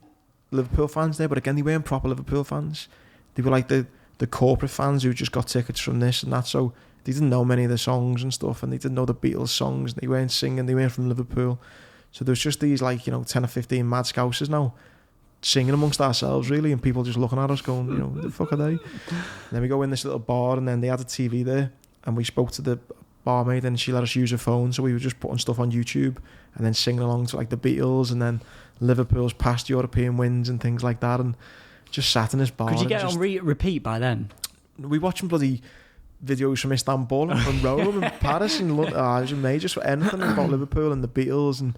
Liverpool fans there, but again, they weren't proper Liverpool fans. They were like the corporate fans who just got tickets from this and that. So they didn't know many of the songs and stuff, and they didn't know the Beatles songs. They weren't singing. They weren't from Liverpool. So there was just these 10 or 15 mad scousers now singing amongst ourselves, really, and people just looking at us going, what the fuck are they? And then we go in this little bar, and then they had a TV there, and we spoke to the barmaid, and she let us use her phone, so we were just putting stuff on YouTube and then singing along to the Beatles and then Liverpool's past European wins and things like that, and just sat in this bar. Could you get on repeat by then? We watching bloody videos from Istanbul and from Rome and Paris and London. It was amazing, just for anything about Liverpool and the Beatles. And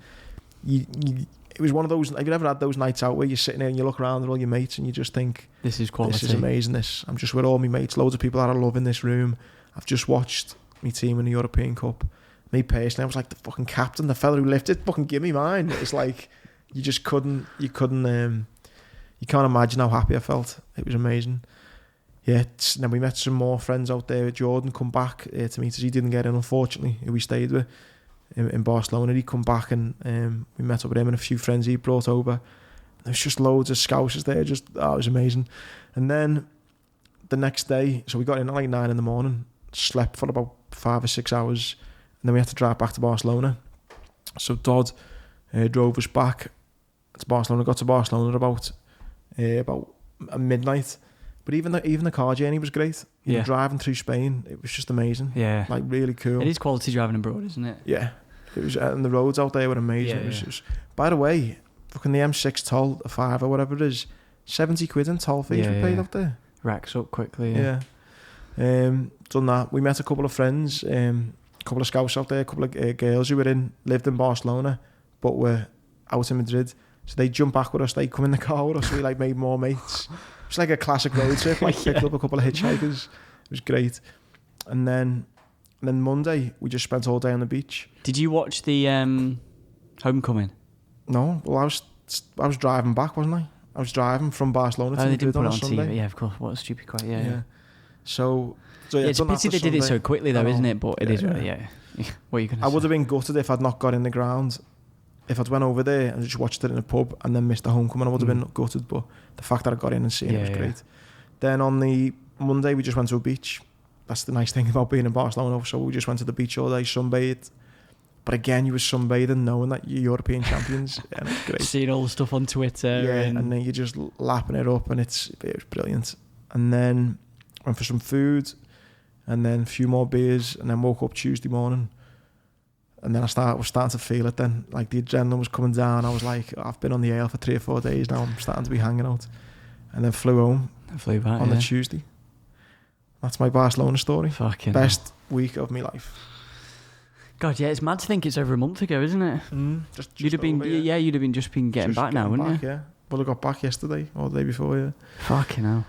it was one of those. Have you ever had those nights out where you're sitting there and you look around at all your mates and you just think, this is quality, this is amazing. I'm just with all my mates, loads of people that I love in this room. I've just watched my team in the European Cup. Me personally, I was like the fucking captain, the fella who lifted, fucking give me mine. It's like you just couldn't you can't imagine how happy I felt. It was amazing. Yeah, and then we met some more friends out there. Jordan come back to meet us. He didn't get in, unfortunately, who we stayed with in Barcelona. He come back, and we met up with him and a few friends he brought over. There was just loads of scousers there. It was amazing. And then the next day, so we got in at 9 in the morning, slept for about 5 or 6 hours, and then we had to drive back to Barcelona. So Dodd drove us back to Barcelona. Got to Barcelona about midnight. But even the car journey was great. You know, driving through Spain, it was just amazing. Yeah, really cool. It is quality driving abroad, isn't it? Yeah, it was, and the roads out there were amazing. It was, by the way, fucking the M6 toll, a 5 or whatever it is, 70 quid in toll fees we paid out there. Racks up quickly. Yeah. Done that. We met a couple of friends, a couple of scouts out there, a couple of girls who lived in Barcelona, but were out in Madrid. So they jumped back with us. They come in the car with us. So we made more mates. It's like a classic road trip. Picked up a couple of hitchhikers. It was great. And then Monday we just spent all day on the beach. Did you watch the homecoming? No. Well, I was driving back, wasn't I? I was driving from Barcelona to Madrid on a Sunday. TV. Yeah, of course. What a stupid quite. Yeah. So it's a pity they did it so quickly, though, isn't it? But it is really. What are you gonna say? I would have been gutted if I'd not got in the ground. If I'd went over there and just watched it in a pub and then missed the homecoming, I would have been gutted. But the fact that I got in and seen it was great. Then on the Monday, we just went to a beach. That's the nice thing about being in Barcelona. So we just went to the beach all day, sunbathed. But again, you were sunbathing knowing that you're European champions. And it's great. Seeing all the stuff on Twitter. And then you're just lapping it up, and it was brilliant. And then went for some food, and then a few more beers, and then woke up Tuesday morning. And then was starting to feel it then. Like the adrenaline was coming down. I was like, I've been on the ale for 3 or 4 days now. I'm starting to be hanging out. And then flew home. Flew back on the Tuesday. That's my Barcelona story. Fucking best week of my life. God, yeah, it's mad to think it's over a month ago, isn't it? You'd have been getting back now, wouldn't you? Yeah. Well, I got back yesterday or the day before, yeah. Fucking hell.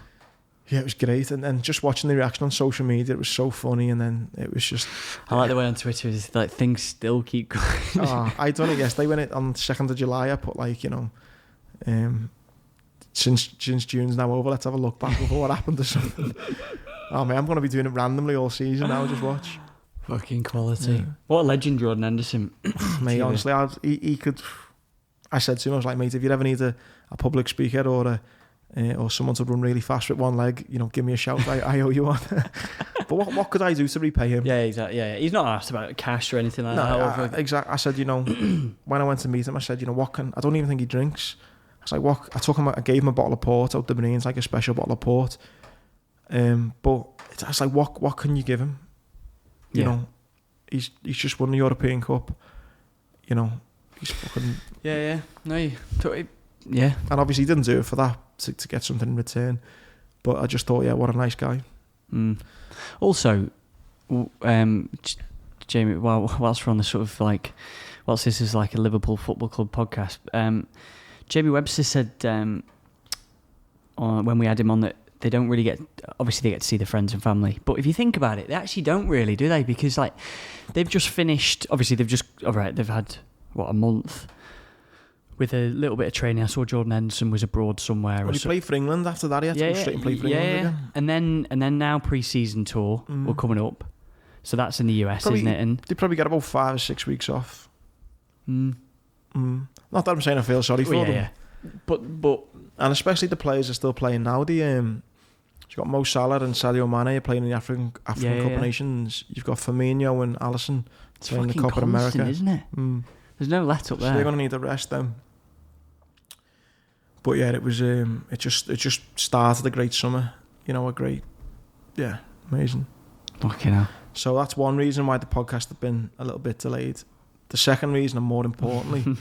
Yeah, it was great, and just watching the reaction on social media, it was so funny, and then it was just... I like the way on Twitter is like things still keep going. I done it yesterday when on 2nd of July, I put since June's now over, let's have a look back over what happened or something. Man, I'm going to be doing it randomly all season now, just watch. Fucking quality. Yeah. What a legend, Jordan Henderson. Mate, honestly, he could... I said to him, I was like, mate, if you ever need a public speaker or someone to run really fast with one leg, give me a shout. I owe you one. But what could I do to repay him? Yeah, exactly. Yeah, he's not asked about cash or anything like that. Exactly. I said, when I went to meet him, I said, I don't even think he drinks. I was like, I gave him a bottle of port out the Marines, like a special bottle of port. But I was like, what can you give him? You know, he's just won the European Cup. You know, he's fucking... Yeah. No, yeah. And obviously he didn't do it for that, to get something in return. But I just thought, yeah, what a nice guy. Also, Jamie, whilst we're on the sort of like, whilst this is like a Liverpool Football Club podcast, Jamie Webster said when we had him on that they don't really get, obviously they get to see their friends and family, but if you think about it, they actually don't really, do they? Because like they've just finished, obviously they've had a month with a little bit of training. I saw Jordan Henderson was abroad somewhere. Well, he played for England after that. He had to go straight and play for England again. And then now pre-season tour we're coming up, so that's in the US, isn't it? And they probably get about 5 or 6 weeks off. Not that I'm saying I feel sorry for them. Yeah. But and especially the players are still playing now. You've got Mo Salah and Sadio Mane playing in the African Cup of Nations. You've got Firmino and Alisson playing the Copa America, isn't it? There's no let up there. So they're going to need to rest them. But yeah, it was it just started a great summer. You know, amazing. Fucking hell. So that's one reason why the podcast had been a little bit delayed. The second reason, and more importantly,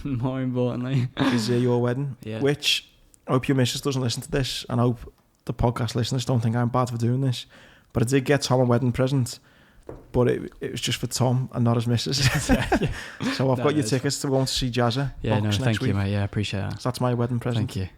is your wedding. Yeah. Which I hope your missus doesn't listen to this, and I hope the podcast listeners don't think I'm bad for doing this. But I did get Tom a wedding present, but it was just for Tom and not his missus. So I've got your tickets to go to see Jazza. Yeah, next thank week. You, mate. Yeah, I appreciate that. So that's my wedding present. Thank you.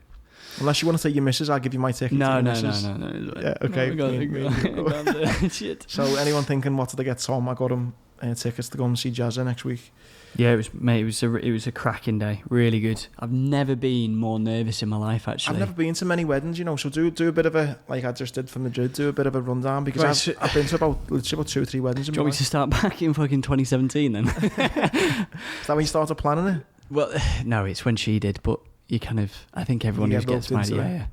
Unless you want to take your missus, I'll give you my ticket. No. Yeah, okay. No, shit. So anyone thinking, what did I get Tom? I got him tickets to go and see Jazza next week. Yeah, it was a cracking day. Really good. I've never been more nervous in my life, actually. I've never been to many weddings, you know, so do a bit of a, like I just did for Madrid, do a bit of a rundown, because I've been to about 2 or 3 weddings. Do you want me to start back in fucking 2017 then? Is that when you started planning it? Well, no, it's when she did, but you kind of, I think everyone who gets married, yeah.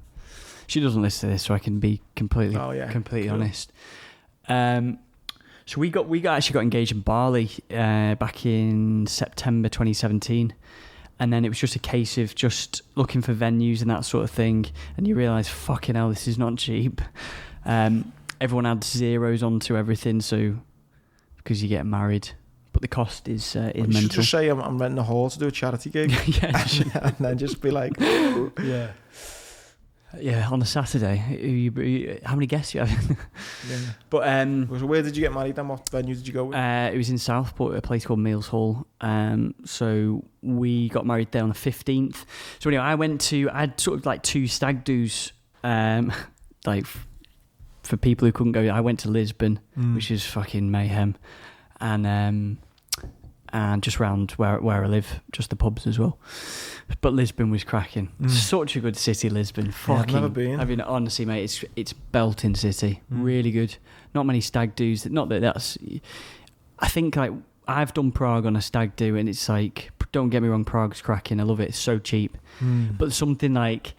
She doesn't listen to this, so I can be completely honest. So we actually got engaged in Bali back in September 2017, and then it was just a case of just looking for venues and that sort of thing, and you realise, fucking hell, this is not cheap. Everyone adds zeros onto everything, so because you get married, but the cost is mental. You should just say I'm renting a hall to do a charity gig, and then just be like, Yeah, on a Saturday. How many guests you have? But so where did you get married then? What venue did you go with? It was in Southport, a place called Meals Hall. So we got married there on the 15th. So anyway, I had sort of like 2 stag do's, like for people who couldn't go. I went to Lisbon, which is fucking mayhem, and just round where I live, just the pubs as well. But Lisbon was cracking. Such a good city, Lisbon. Fucking, I've never been. I mean, honestly, mate, it's belting city. Really good. Not many stag do's. Not that that's. I think like I've done Prague on a stag do, and it's like, don't get me wrong, Prague's cracking. I love it. It's so cheap. But something like,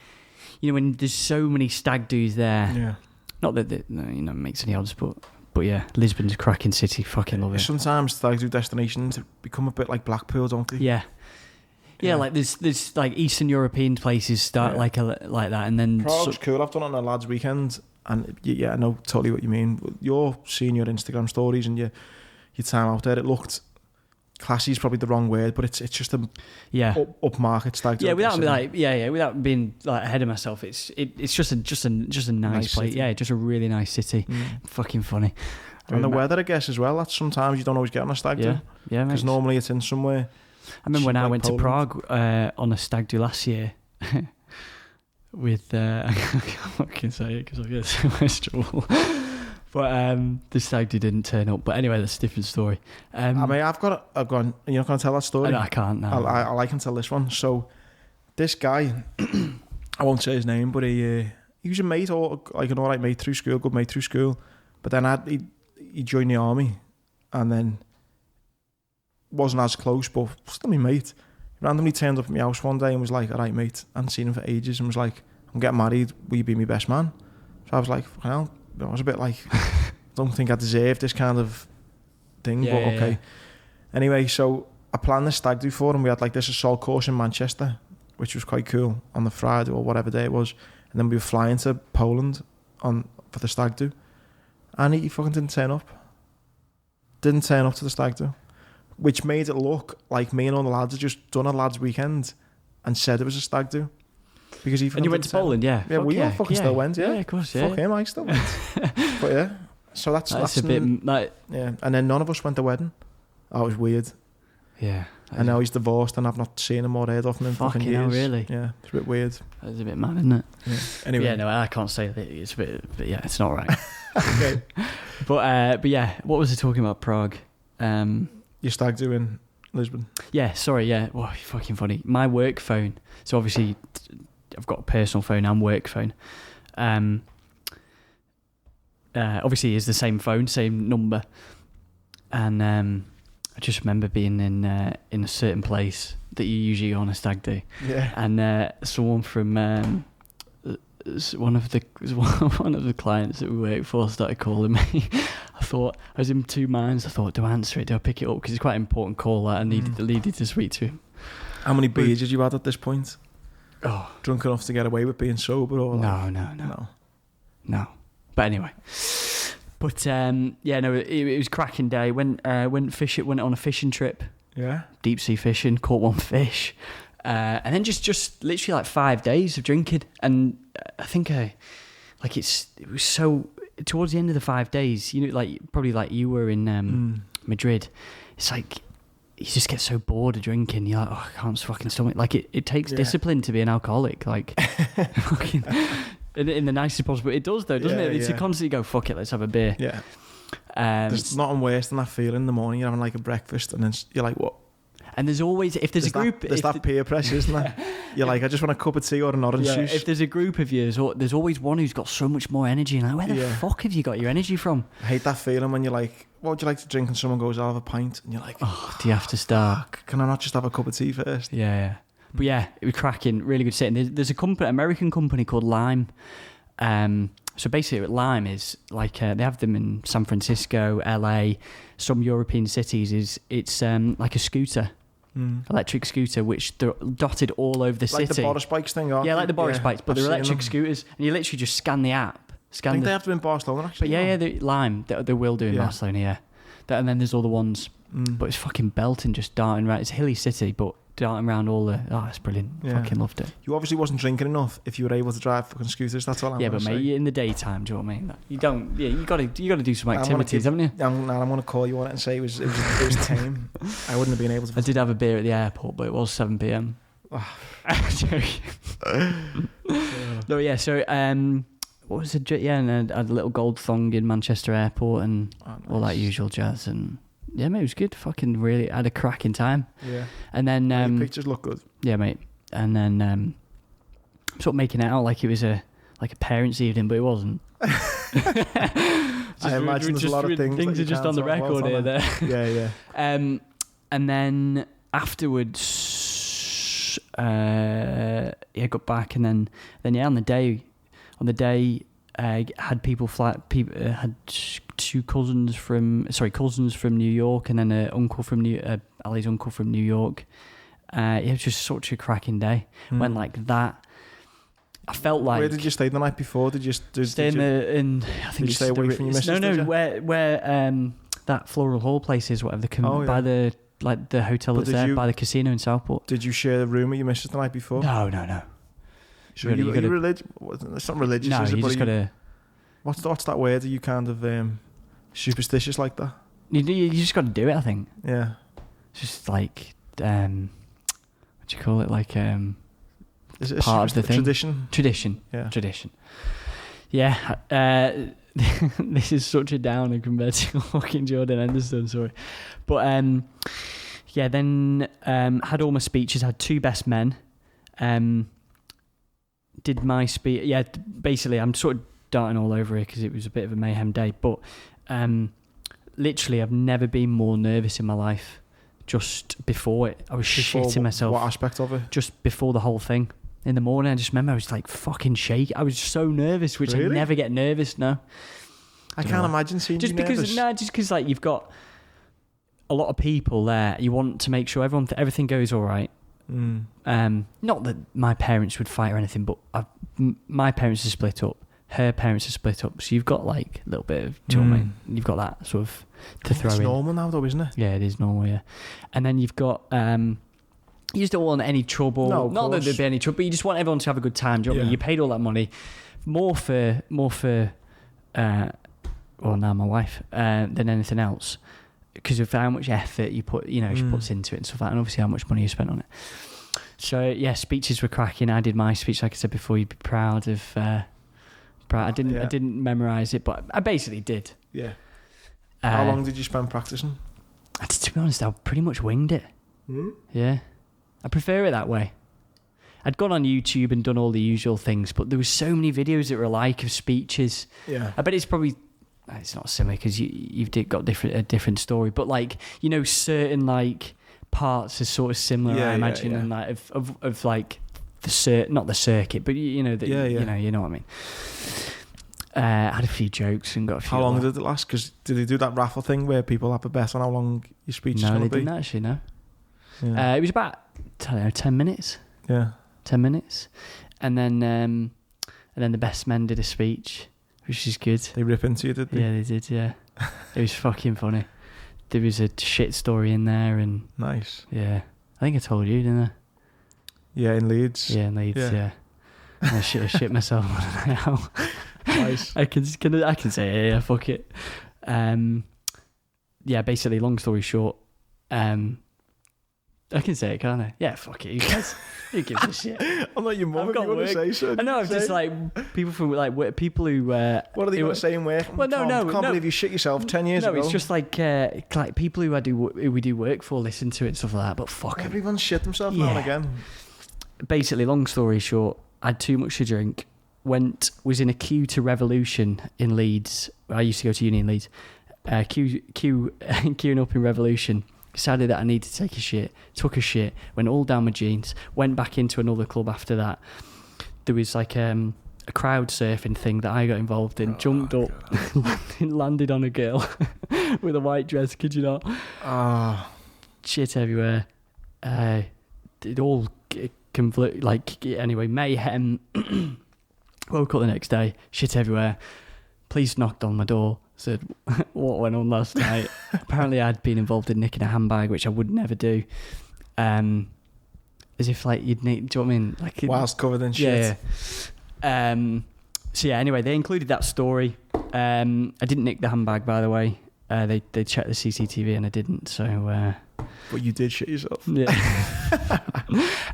you know, when there's so many stag do's there. Yeah. Not that it makes any odds, but yeah, Lisbon's a cracking city. Fucking love it. Sometimes stag do destinations become a bit like Blackpool, don't they? Yeah, like there's like Eastern European places start like that, and then Prague's cool. I've done it on a lads' weekend, and I know totally what you mean. You're seeing your Instagram stories and your time out there. It looked classy is probably the wrong word, but it's just a upmarket stag. Without being like ahead of myself, it's just a nice place. City. Yeah, just a really nice city. Fucking funny. And the weather, I guess, as well. That's sometimes you don't always get on a stag do. Yeah, because normally it's in somewhere. I remember when I went to Prague on a stag do last year with I can't say it because I'll get so much trouble. But the stag do didn't turn up. But anyway, that's a different story. I mean, I've gone. You're not going to tell that story. No, I can't. No. I can tell this one. So this guy, I won't say his name, but he was a mate, or like an alright mate through school, good mate through school. But then he joined the army, and then wasn't as close, but still my mate. He randomly turned up at my house one day and was like, alright mate, I hadn't seen him for ages, and was like, I'm getting married, will you be my best man? So I was like, fucking hell. I was a bit like, I don't think I deserve this kind of thing, but okay. Yeah. Anyway, so I planned this stag do for him. We had like this assault course in Manchester, which was quite cool, on the Friday or whatever day it was, and then we were flying to Poland for the stag do, and he fucking didn't turn up. Didn't turn up to the stag do, which made it look like me and all the lads had just done a lads' weekend and said it was a stag do. Because he and you went to Poland, yeah. Yeah, we all fucking still went, yeah. Yeah, of course, yeah. Fuck him, I still went. But yeah, so that's a bit like... Yeah, and then none of us went to the wedding. Oh, it was weird. Yeah. And now he's divorced and I've not seen him or heard of him in fucking years. Hell, really? Yeah, it's a bit weird. That's a bit mad, isn't it? Yeah. Anyway. Yeah, no, I can't say that. It's a bit, but yeah, it's not right. Okay. But yeah, what was I talking about? Prague. Your stag do in Lisbon. Yeah, sorry, yeah. Well, fucking funny. My work phone. So obviously, I've got a personal phone and work phone. Obviously, it's the same phone, same number. And I just remember being in a certain place that you usually go on a stag do. Yeah. And someone from one of the clients that we work for started calling me. I thought I was in two minds. I thought, do I answer it? Do I pick it up? Because it's quite an important call that I needed to speak to him. How many beers did you had at this point? Oh, drunk enough to get away with being sober, or no. But anyway. But yeah, no, it was a cracking day. Went on a fishing trip. Yeah. Deep sea fishing, caught one fish. And then just literally like 5 days of drinking. And I think it was so towards the end of the 5 days, you know, like probably like you were in Madrid. It's like you just get so bored of drinking. You're like, oh, I can't fucking stomach. Like it takes discipline to be an alcoholic. Like fucking in the nicest possible. It does though, doesn't it? It's a constantly go, fuck it, let's have a beer. Yeah. There's nothing worse than that feeling in the morning. You're having like a breakfast and then you're like, what? And there's always, if there's a group... There's that peer pressure, isn't there? You're like, I just want a cup of tea or an orange juice. If there's a group of you, there's always one who's got so much more energy. And like, where the fuck have you got your energy from? I hate that feeling when you're like, what would you like to drink? And someone goes, I'll have a pint. And you're like, oh, do you have to start? Can I not just have a cup of tea first? Yeah. But yeah, it was cracking, really good setting. There's a American company called Lime. So basically Lime is like, they have them in San Francisco, LA, some European cities. It's like a scooter. Electric scooter, which they're dotted all over the city. Like the Boris bikes thing, aren't like the Boris bikes, but they're electric scooters, and you literally just scan the app. I think they have them in Barcelona, actually. But the Lime, they will do in Barcelona, yeah. And then there's all the ones, but it's fucking belting, just darting around. It's a hilly city, but darting around all the... Oh, it's brilliant. Fucking loved it. You obviously wasn't drinking enough if you were able to drive fucking scooters, that's all I'm but say. mate, in the daytime, do you know what I mean? You don't... Yeah, you got to do some activities, haven't you? I'm going to call you on it and say it was tame. I wouldn't have been able to... I did have a beer at the airport, but it was 7 p.m. No, yeah, so... what was it? Yeah, and I had a little gold thong in Manchester Airport and all that usual jazz, and... Yeah, mate, it was good. Fucking really had a cracking time. Yeah. And then... your pictures look good. Yeah, mate. And then sort of making it out like it was a parents' evening, but it wasn't. I imagine there's a lot of things. Things are just on the record here. There. Yeah. And then afterwards, got back, and then on the day, had people had two cousins from New York, and then Ali's uncle from New York. It was just such a cracking day. Went like that. I felt like... Where did you stay the night before? Did you stay in I think did you stay away from your missus? No, where that Floral Hall place is, whatever, by the hotel that's there, by the casino in Southport. Did you share a room with your missus the night before? No. So are you religious? It's not religious, no, is it? You just gotta... What's that word? Are you kind of superstitious like that? You just gotta do it, I think. Yeah. It's just like... what do you call it? Like... Is it part of the thing? Tradition. Yeah. Tradition. Yeah. This is such a downer compared to fucking Jordan Henderson, sorry. But then had all my speeches, had two best men. Did my speech. Yeah, basically I'm sort of darting all over it because it was a bit of a mayhem day. But literally I've never been more nervous in my life. Just before it, I was shitting myself. What aspect of it? Just before the whole thing. In the morning, I just remember I was like fucking shaky. I was so nervous, which really? I never get nervous now. I can't imagine seeing you nervous. Just because like you've got a lot of people there, you want to make sure everything goes all right. Not that my parents would fight or anything, but my parents are split up. her parents are split up, so you've got like a little bit of, do you know what I mean? You've got that sort of to throw in. It's normal now though, isn't it? Yeah, it is normal, yeah. And then you've got, you just don't want any trouble. No, not that there'd be any trouble, but you just want everyone to have a good time. Do you know what I mean? You paid all that money, more for well, now my wife, than anything else, because of how much effort you put, she puts into it and stuff like that, and obviously how much money you spent on it. So yeah, speeches were cracking. I did my speech, like I said before. You'd be proud of. I didn't memorize it, but I basically did. Yeah. How long did you spend practicing? To be honest, I pretty much winged it. Yeah, I prefer it that way. I'd gone on YouTube and done all the usual things, but there was so many videos that were alike of speeches. Yeah, I bet it's probably. It's not similar because you've got a different story, but like certain like parts are sort of similar. I imagine, and like of like not the circuit, but you know what I mean. I had a few jokes and got a few. How long did it last? Because did they do that raffle thing where people have a bet on how long your speech is going to be? No, they didn't actually. No, it was about 10 minutes. Yeah, 10 minutes, and then the best men did a speech, which is good. They rip into you, did they? Yeah, they did. Yeah, it was fucking funny. There was a shit story in there, and nice. Yeah, I think I told you, didn't I? Yeah, in Leeds. Yeah, in Leeds. Yeah. I shit myself. Nice. I can say it. Yeah, fuck it. Yeah, basically, long story short, I can say it, can't I? Yeah, fuck it. Who gives a shit? I'm not your mum. If you want to say so. I know. I'm just like people from like people who. What are they going to say in work? Well, no. Can't believe you shit yourself 10 years ago. No, it's just like people who we do work for listen to it and stuff like that. But fuck it. Everyone's shit themselves now and again. Basically, long story short, I had too much to drink. Was in a queue to Revolution in Leeds. I used to go to uni in Leeds. Queuing up in Revolution. Decided that I needed to take a shit. Took a shit. Went all down my jeans. Went back into another club after that. There was like a crowd surfing thing that I got involved in. Jumped up, landed on a girl with a white dress. Could you not? Shit everywhere. It all anyway, mayhem. Woke up the next day. Shit everywhere. Police knocked on my door. Said, what went on last night? Apparently I'd been involved in nicking a handbag, which I would never do. As if like you'd need, do you know what I mean? Like whilst covered in shit. Yeah. So yeah, anyway, they included that story. I didn't nick the handbag, by the way. They checked the CCTV and I didn't, so... But you did shit yourself. Yeah.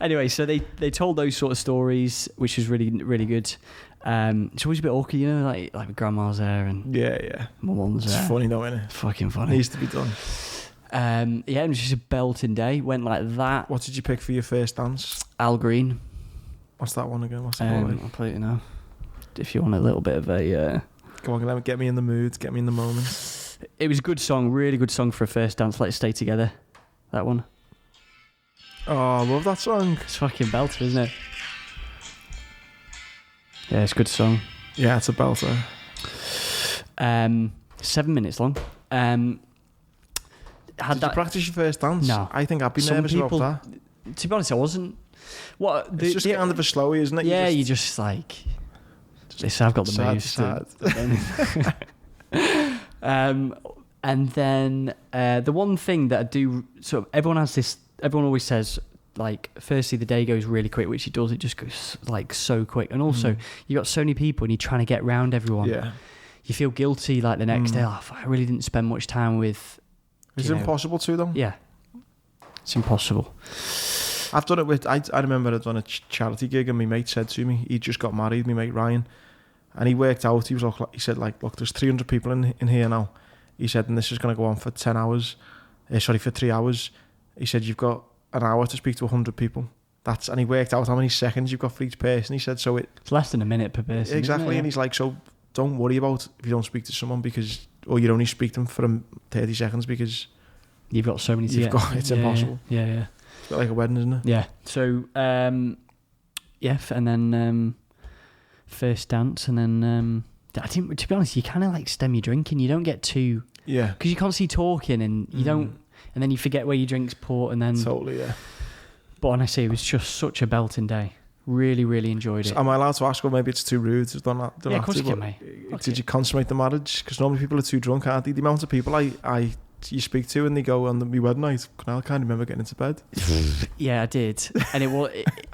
Anyway, so they told those sort of stories, which was really, really good. It's always a bit awkward, like my grandma's there and my mum's there. It's funny though, isn't it? Fucking funny. It needs to be done. It was just a belting day. Went like that. What did you pick for your first dance? Al Green. What's that one again? What's it called? I'll play it now. If you want a little bit of a... Go on, get me in the mood, get me in the moment. It was a good song, really good song for a first dance. Let's Stay Together. That one. Oh, I love that song. It's fucking belter, isn't it? Yeah, it's a good song. Yeah, it's a belter. 7 minutes long. Did you practice your first dance? No. I think I'd be nervous about that. To be honest, I wasn't. It's just kind of a slowy, isn't it? Yeah, you just like... Listen, I've got the moves. And then the one thing that I do... So everyone always says, like, firstly, the day goes really quick, which it does. It just goes, like, so quick. And also, you got so many people and you're trying to get round everyone. Yeah. You feel guilty, like, the next day. Oh, I really didn't spend much time with... Is it impossible to, though? Yeah. It's impossible. I've done it with... I remember I'd done a charity gig and my mate said to me, he just got married, my mate Ryan, and he worked out, he said, like, look, there's 300 people in here now. He said, and this is going to go on for 10 hours. For 3 hours. He said, you've got an hour to speak to 100 people. And he worked out how many seconds you've got for each person. He said, so it's less than a minute per person. Exactly. And he's like, so don't worry about if you don't speak to someone or you only speak to them for 30 seconds because you've got so many it's impossible. Yeah. It's like a wedding, isn't it? Yeah. So, and then first dance, and then I didn't. To be honest, you kind of like stem your drinking. You don't get too because you can't see talking, and you don't, and then you forget where your drink's put, and then totally But honestly, it was just such a belting day. Really, really enjoyed it. Am I allowed to ask, or maybe it's too rude? Don't Yeah, of course you can, mate. Did you consummate the marriage? Because normally people are too drunk, aren't they? The amount of people you speak to and they go on my wedding night, I can't remember getting into bed. Yeah, I did. And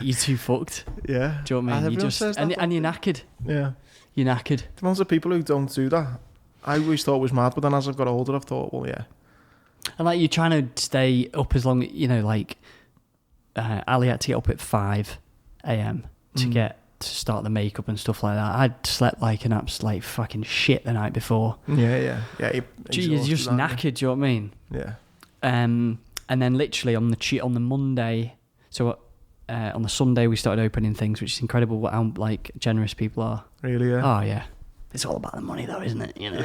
you're too fucked. Yeah. Do you know what I mean? Everyone says that, and you're knackered. Yeah. You're knackered. The amount of people who don't do that, I always thought was mad, but then as I've got older, I've thought, well, yeah. And like, you're trying to stay up as long, like, Ali had to get up at 5 a.m. to start the makeup and stuff like that. I'd slept like an absolute fucking shit the night before. Yeah. You're just knackered, do you know what I mean? Yeah. And then literally on the Monday, so on the Sunday we started opening things, which is incredible how like generous people are. Really, yeah. Oh yeah. It's all about the money though, isn't it? You know.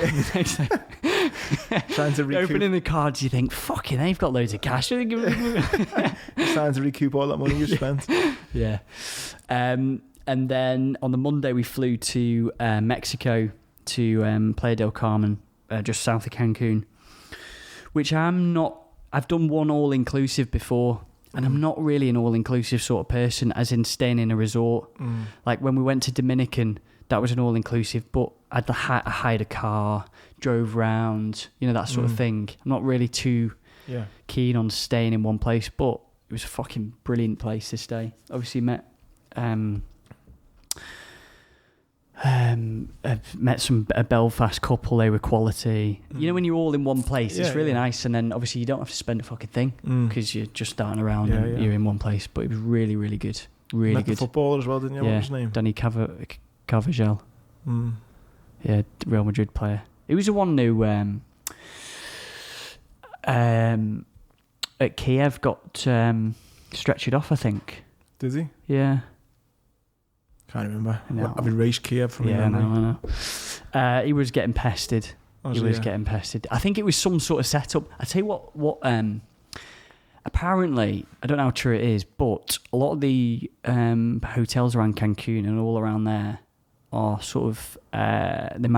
Trying to recoup. Opening the cards, you think, fucking, they've got loads of cash. Trying to recoup all that money you spent. Yeah. And then on the Monday we flew to Mexico to Playa del Carmen, just south of Cancun, which I've done one all-inclusive before, and I'm not really an all-inclusive sort of person, as in staying in a resort. Like when we went to Dominican, that was an all-inclusive, but I hired a car, drove round, that sort of thing. I'm not really too keen on staying in one place, but it was a fucking brilliant place to stay. Obviously I've met a Belfast couple. They were quality. When you're all in one place, it's really nice. And then obviously you don't have to spend a fucking thing because you're just starting around and you're in one place. But it was really, really good. Really met good. The footballer as well, didn't you? What was his name? Danny Carvajal. Yeah, Real Madrid player. He was the one who at Kiev got stretchered off, I think. Did he? Yeah. Can't remember. No. Have we raced Kiev from memory? I know. He was getting pestered. Getting pestered. I think it was some sort of setup. I tell you what apparently, I don't know how true it is, but a lot of the hotels around Cancun and all around there are sort of the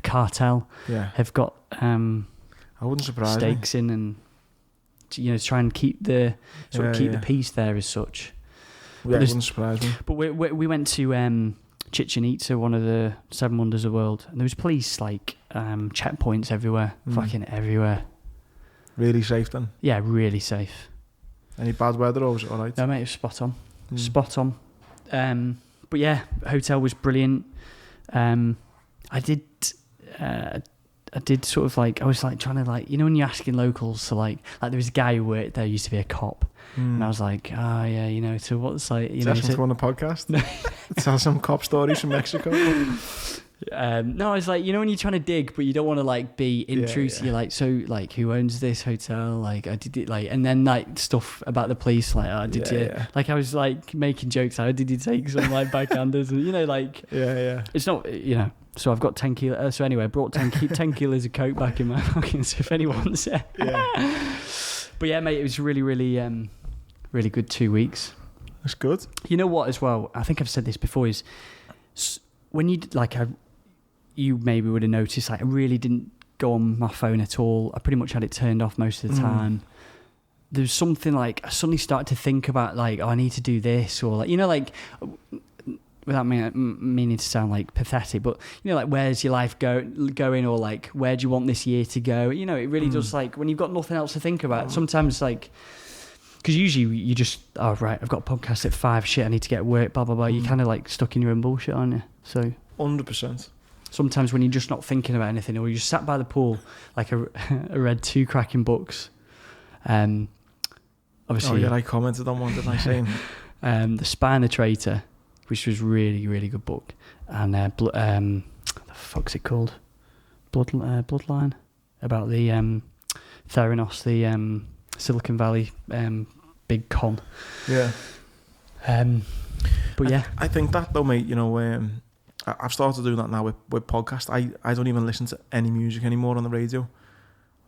cartel have got I wouldn't surprise stakes in, and try and keep the peace there as such. Yeah, it wouldn't surprise me. But we went to Chichen Itza, one of the 7 wonders of the world, and there was police checkpoints everywhere, fucking everywhere. Really safe then? Yeah, really safe. Any bad weather, or was it all right? No, mate, it was spot on. Spot on. But yeah, hotel was brilliant. I did sort of I was trying to when you're asking locals to there was a guy who worked there, used to be a cop. And I was like, oh yeah, so what's Is that something on the podcast? Tell some cop stories from Mexico. No, I was when you're trying to dig, but you don't want to be intrusive. You're who owns this hotel? I did it and then stuff about the police. Did you? Yeah. I was making jokes. How did you take some backhanders? And it's not So I've got 10 kilos. So anyway, I brought 10 kilos of coke back in my pocket. So if anyone's there. Yeah. But yeah, mate, it was really, really, really good 2 weeks. That's good. You know what? As well, I think I've said this before. Is when you you maybe would have noticed I really didn't go on my phone at all. I pretty much had it turned off most of the time. There's something I suddenly started to think about I need to do this, or without meaning to sound pathetic, but where's your life going, or where do you want this year to go? It really does when you've got nothing else to think about. Sometimes because usually you just right, I've got a podcast at 5. Shit, I need to get work. Blah blah blah. You're kind of stuck in your own bullshit, aren't you? So 100%. Sometimes when you're just not thinking about anything, or you just sat by the pool, I read 2 cracking books. Obviously, I commented on one, didn't I? Saying The Spy and the Traitor, which was really, really good book, and the fuck's it called? Bloodline, about the Theranos, the Silicon Valley big con. Yeah. But yeah, I think that though, mate. I've started doing that now with podcasts. I don't even listen to any music anymore on the radio,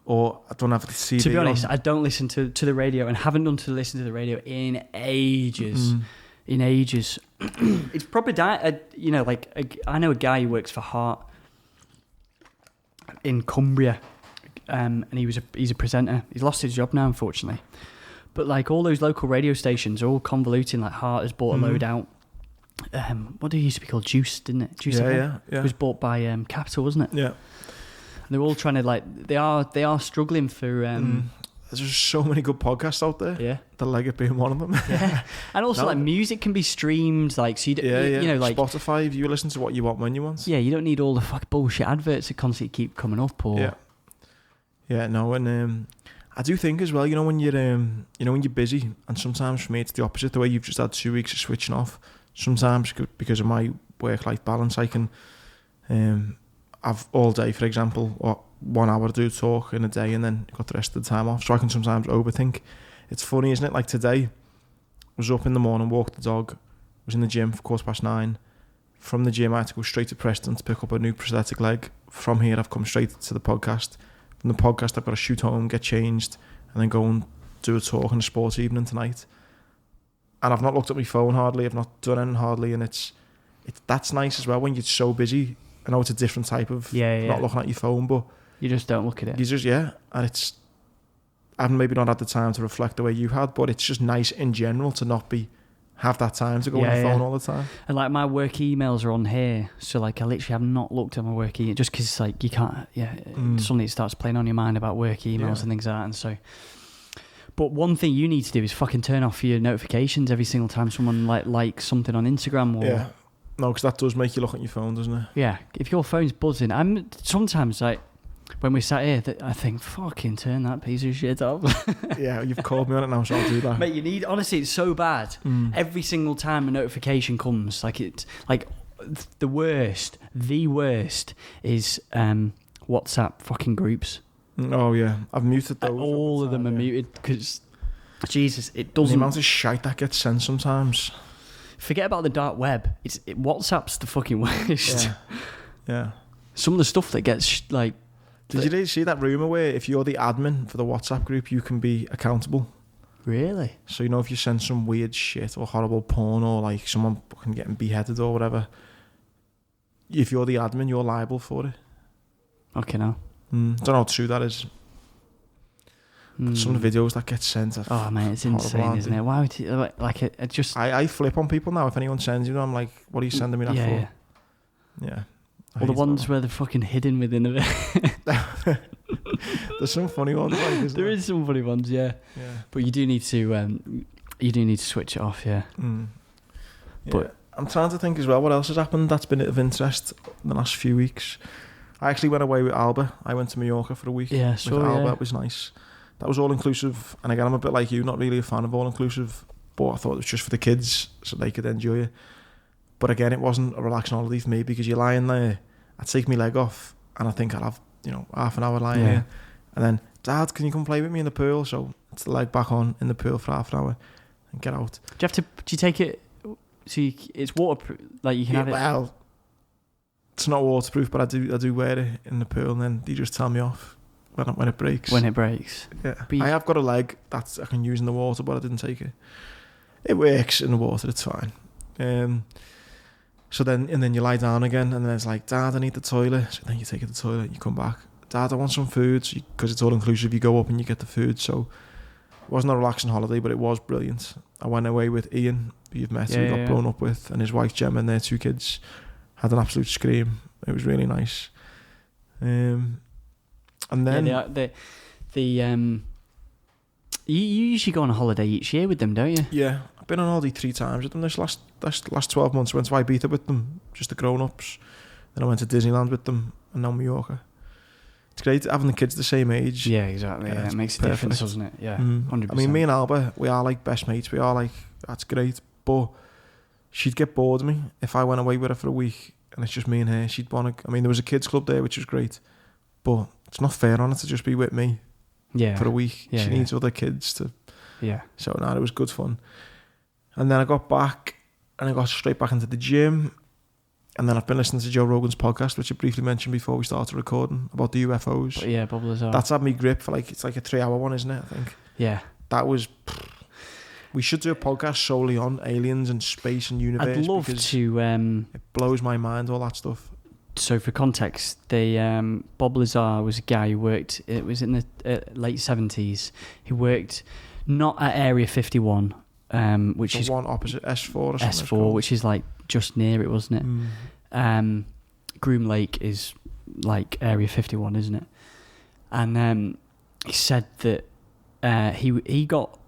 or I don't have the CD. To be honest, I don't listen to the radio, and haven't done to listen to the radio in ages. In ages. It's probably I know a guy who works for Heart in Cumbria, and he's a presenter. He's lost his job now, unfortunately, But like all those local radio stations are all convoluting. Like Heart has bought a load out. What did it used to be called? Juice, didn't it? Juice. Yeah. It was bought by Capital, wasn't it? Yeah. And they're all trying to like they are struggling for. There's just so many good podcasts out there. Yeah. The Leggett being one of them. Yeah. And also like music can be streamed. Like so you know like Spotify. You listen to what you want when you want. Yeah, you don't need all the fucking bullshit adverts that constantly keep coming up. Or No, and I do think as well, when you're when you're busy, and sometimes for me it's the opposite. The way you've just had 2 weeks of switching off. Sometimes because of my work-life balance, I can have all day, for example, or 1 hour to do talk in a day, and then got the rest of the time off. So I can sometimes overthink. It's funny, isn't it? Like today, I was up in the morning, walked the dog, was in the gym for 9:15. From the gym, I had to go straight to Preston to pick up a new prosthetic leg. From here, I've come straight to the podcast. From the podcast, I've got to shoot home, get changed, and then go and do a talk in a sports evening tonight. And I've not looked at my phone hardly. I've not done anything hardly, and that's nice as well when you're so busy. I know it's a different type of not looking at your phone, but you just don't look at it. You just and I've maybe not had the time to reflect the way you had, but it's just nice in general to not have that time to go on your phone all the time. And like my work emails are on here, so like I literally have not looked at my work email just because like you can't. Suddenly it starts playing on your mind about work emails and things like that, and so. But one thing you need to do is fucking turn off your notifications every single time someone likes something on Instagram or. No, because that does make you look at your phone, doesn't it? Yeah, if your phone's buzzing, I'm sometimes like when we sat here, I think fucking turn that piece of shit off. Yeah, you've called me on it now, so I'll do that. Mate, honestly, it's so bad. Every single time a notification comes, like it's like the worst is WhatsApp fucking groups. Oh yeah, I've muted those. All of them are muted because Jesus, it doesn't. The amount of shite that gets sent sometimes. Forget about the dark web. WhatsApp's the fucking worst. Yeah. Some of the stuff that gets like. Did you see that rumour where if you're the admin for the WhatsApp group, you can be accountable? Really? So if you send some weird shit or horrible porn or like someone fucking getting beheaded or whatever, if you're the admin, you're liable for it. Okay, now. Don't know how true that is. Some of the videos that get sent are oh man, it's insane, isn't it? Why would you, like it just I flip on people now. If anyone sends you, I'm like, what are you sending me that for? Yeah. Or the ones where they're fucking hidden within a bit. There's some funny ones. There is some funny ones, yeah. But you do need to switch it off, yeah. But I'm trying to think as well what else has happened that's been of interest in the last few weeks. I actually went away with Alba. I went to Mallorca for a week. Yeah, with Alba. It was nice. That was all inclusive, and again, I'm a bit like you, not really a fan of all inclusive, but I thought it was just for the kids so they could enjoy it. But again, it wasn't a relaxing holiday for me because you're lying there. I'd take my leg off, and I think I'll have half an hour lying here, and then Dad, can you come play with me in the pool? So it's the leg back on in the pool for half an hour and get out. Do you take it? So it's waterproof, like you can have it. Well, it's not waterproof, but I do wear it in the pool, and then they just tell me off. When it breaks. When it breaks. Yeah. I have got a leg that I can use in the water, but I didn't take it. It works in the water, it's fine. So then you lie down again, and then it's like, Dad, I need the toilet. So then you take it to the toilet, you come back. Dad, I want some food. Because it's all inclusive, you go up and you get the food. So it wasn't a relaxing holiday, but it was brilliant. I went away with Ian, who you've met, who we got blown up with, and his wife Gemma and their 2 kids. Had an absolute scream. It was really nice. And then you usually go on a holiday each year with them, don't you? Yeah, I've been on holiday 3 times with them this last 12 months. I went to Ibiza with them, just the grown-ups. Then I went to Disneyland with them, and now Mallorca. It's great having the kids the same age. Yeah, exactly. Yeah, it makes a difference, doesn't it? Yeah, 100%. I mean, me and Alba, we are like best mates. We are like, that's great. But she'd get bored of me if I went away with her for a week and it's just me and her. She'd want to. I mean, there was a kids club there, which was great, but it's not fair on her to just be with me. Yeah. For a week. She needs other kids to. Yeah. So it was good fun. And then I got back and I got straight back into the gym. And then I've been listening to Joe Rogan's podcast, which I briefly mentioned before we started recording, about the UFOs. But yeah, bubblers are. That's had me grip for it's like a 3-hour one, isn't it? I think. Yeah. That was. We should do a podcast solely on aliens and space and universe. I'd love to. It blows my mind, all that stuff. So for context, Bob Lazar was a guy who worked. It was in the late 70s. He worked Not at Area 51, which the is one opposite S4 or something. S4, which is like just near it, wasn't it? Groom Lake is like Area 51, isn't it? And he said that he got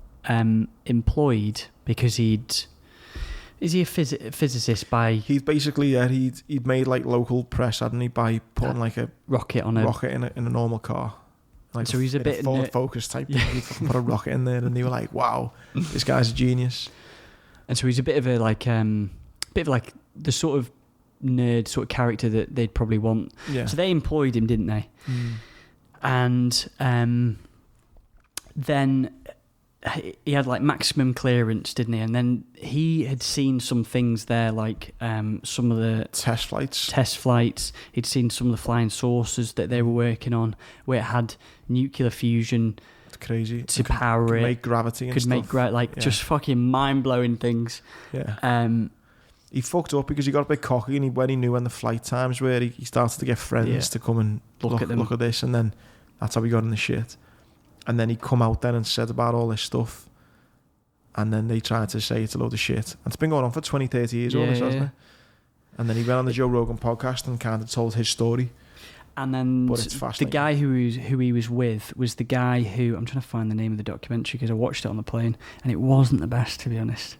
employed because is he a physicist by... He's basically, he'd made like local press, hadn't he, by putting like a rocket in a normal car. Like so he's a bit... Ford Focus type thing. He fucking put a rocket in there and they were like, wow, this guy's a genius. And so he's a bit of a like the sort of nerd sort of character that they'd probably want. Yeah. So they employed him, didn't they? And then he had like maximum clearance, didn't he? And then he had seen some things there, like some of the test flights. He'd seen some of the flying saucers that they were working on, where it had nuclear fusion. It's crazy. To power it. Make gravity and stuff. Just fucking mind-blowing things. Yeah. He fucked up because he got a bit cocky, and when he knew when the flight times were, he started to get friends to come and look at this, and then that's how he got in the shit. And then he come out then and said about all this stuff, and then they tried to say it's a load of shit. And it's been going on for 20, 30 years, all this, hasn't it? And then he went on the Joe Rogan podcast and kind of told his story. And then the guy who he was with was the guy who... I'm trying to find the name of the documentary because I watched it on the plane, and it wasn't the best, to be honest.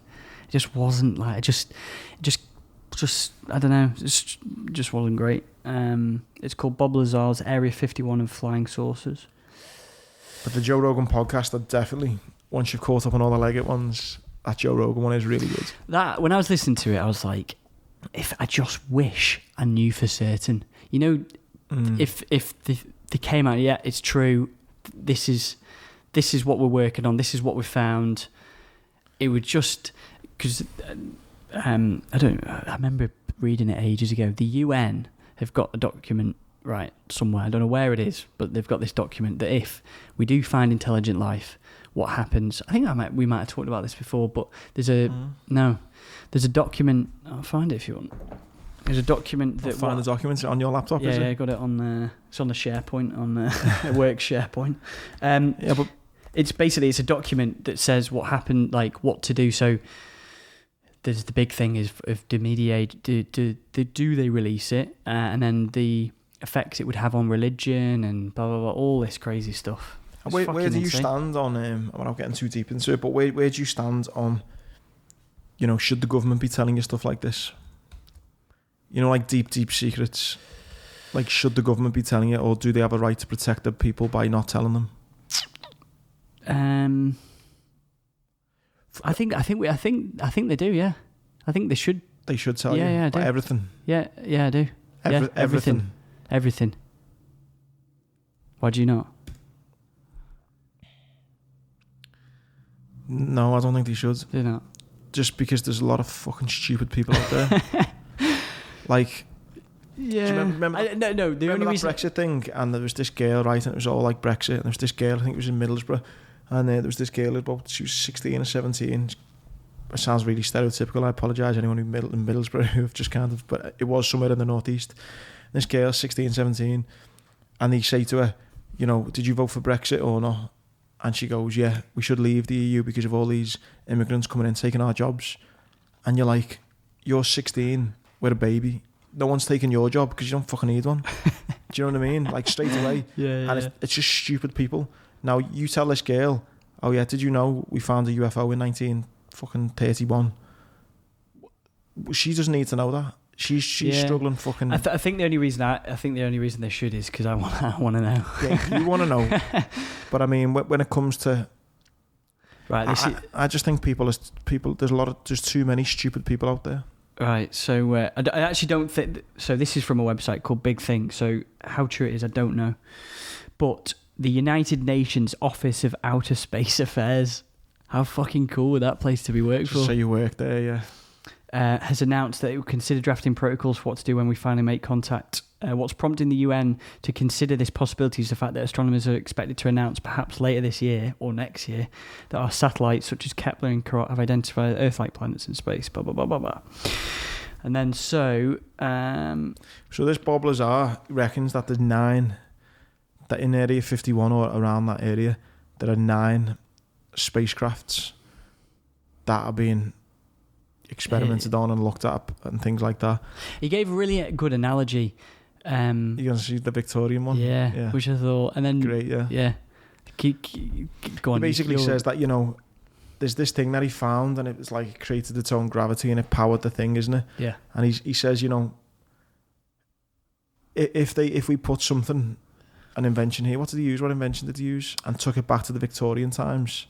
It just wasn't like... Just I don't know. It just wasn't great. It's called Bob Lazar's Area 51 and Flying Saucers. But the Joe Rogan podcast, that definitely, once you've caught up on all the Leggett ones, that Joe Rogan one is really good. That when I was listening to it, I was like, if I just wish I knew for certain. You know, if they came out, yeah, it's true. This is what we're working on. This is what we found. It would just because I remember reading it ages ago. The UN have got a document right somewhere. I don't know where it is, but they've got this document that if we do find intelligent life, what happens? I think we might have talked about this before, but there's a document. I'll find it if you want. There's a document that... Find the document on your laptop, is it? Yeah, I got it on it's on the SharePoint, on the work SharePoint. But it's a document that says what happened, like what to do. So there's the big thing is if do they release it, and then the effects it would have on religion and blah blah blah, all this crazy stuff. Where do you stand on? I'm not getting too deep into it, but where do you stand on? You know, should the government be telling you stuff like this? You know, like deep secrets. Like, should the government be telling you, or do they have a right to protect their people by not telling them? I think they do. Yeah, I think they should. They should tell you. Yeah, I do. Everything. Yeah, I do. Everything. Why do you not? No, I don't think they should. Do not. Just because there's a lot of fucking stupid people out there. Like, yeah. Do you remember the only reason... Brexit thing, and there was this girl, right, and it was all like Brexit, and there was this girl, I think it was in Middlesbrough, and there was this girl, she was 16 or 17. It sounds really stereotypical, I apologise anyone in Middlesbrough who've just kind of, but it was somewhere in the northeast. This girl, 16, 17, and they say to her, you know, did you vote for Brexit or not? And she goes, yeah, we should leave the EU because of all these immigrants coming in, taking our jobs. And you're like, you're 16, we're a baby. No one's taking your job because you don't fucking need one. Do you know what I mean? Like, straight away. Yeah. And it's just stupid people. Now, you tell this girl, oh yeah, did you know we found a UFO in 1931? She doesn't need to know that. She's struggling fucking... I think the only reason they should is because I want to know. Yeah, you want to know. But I mean, when it comes to... Right, I just think there's too many stupid people out there. Right, so I actually don't think... So this is from a website called Big Thing, so how true it is, I don't know. But the United Nations Office of Outer Space Affairs, how fucking cool would that place to be worked for? So you work there, yeah. Has announced that it will consider drafting protocols for what to do when we finally make contact. What's prompting the UN to consider this possibility is the fact that astronomers are expected to announce perhaps later this year or next year that our satellites such as Kepler and Karot have identified Earth-like planets in space, blah, blah, blah, blah, blah. And then so this Bob Lazar reckons that there's 9, that in Area 51 or around that area, there are 9 spacecrafts that are being experimented on and looked at and things like that. He gave a really good analogy. You're going to see the Victorian one? Yeah, which I thought... And then... Great, yeah. Yeah. Go on. He basically says that, you know, there's this thing that he found and it was like it created its own gravity and it powered the thing, isn't it? Yeah. And he says, you know, if we put something, an invention here, what did he use? What invention did he use? And took it back to the Victorian times.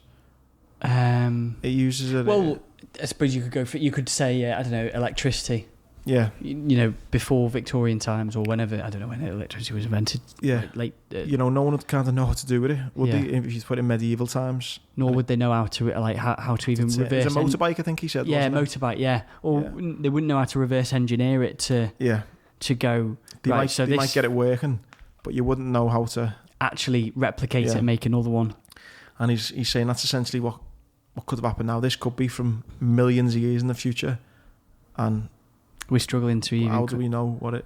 It uses it. Well, I suppose you could go for. You could say, I don't know, electricity. Yeah. You know, before Victorian times or whenever, I don't know when electricity was invented. Yeah. Late. You know, no one would kind of know what to do with it. Would they? If you put it in medieval times. Nor would they know how to how to even reverse. It's a motorbike, I think he said. Yeah, motorbike. Yeah, or they wouldn't know how to reverse engineer it to. Yeah. To go. They might get it working, but you wouldn't know how to actually replicate it and make another one. And he's saying that's essentially what could have happened now. This could be from millions of years in the future, and we're struggling to even... How do we know what it...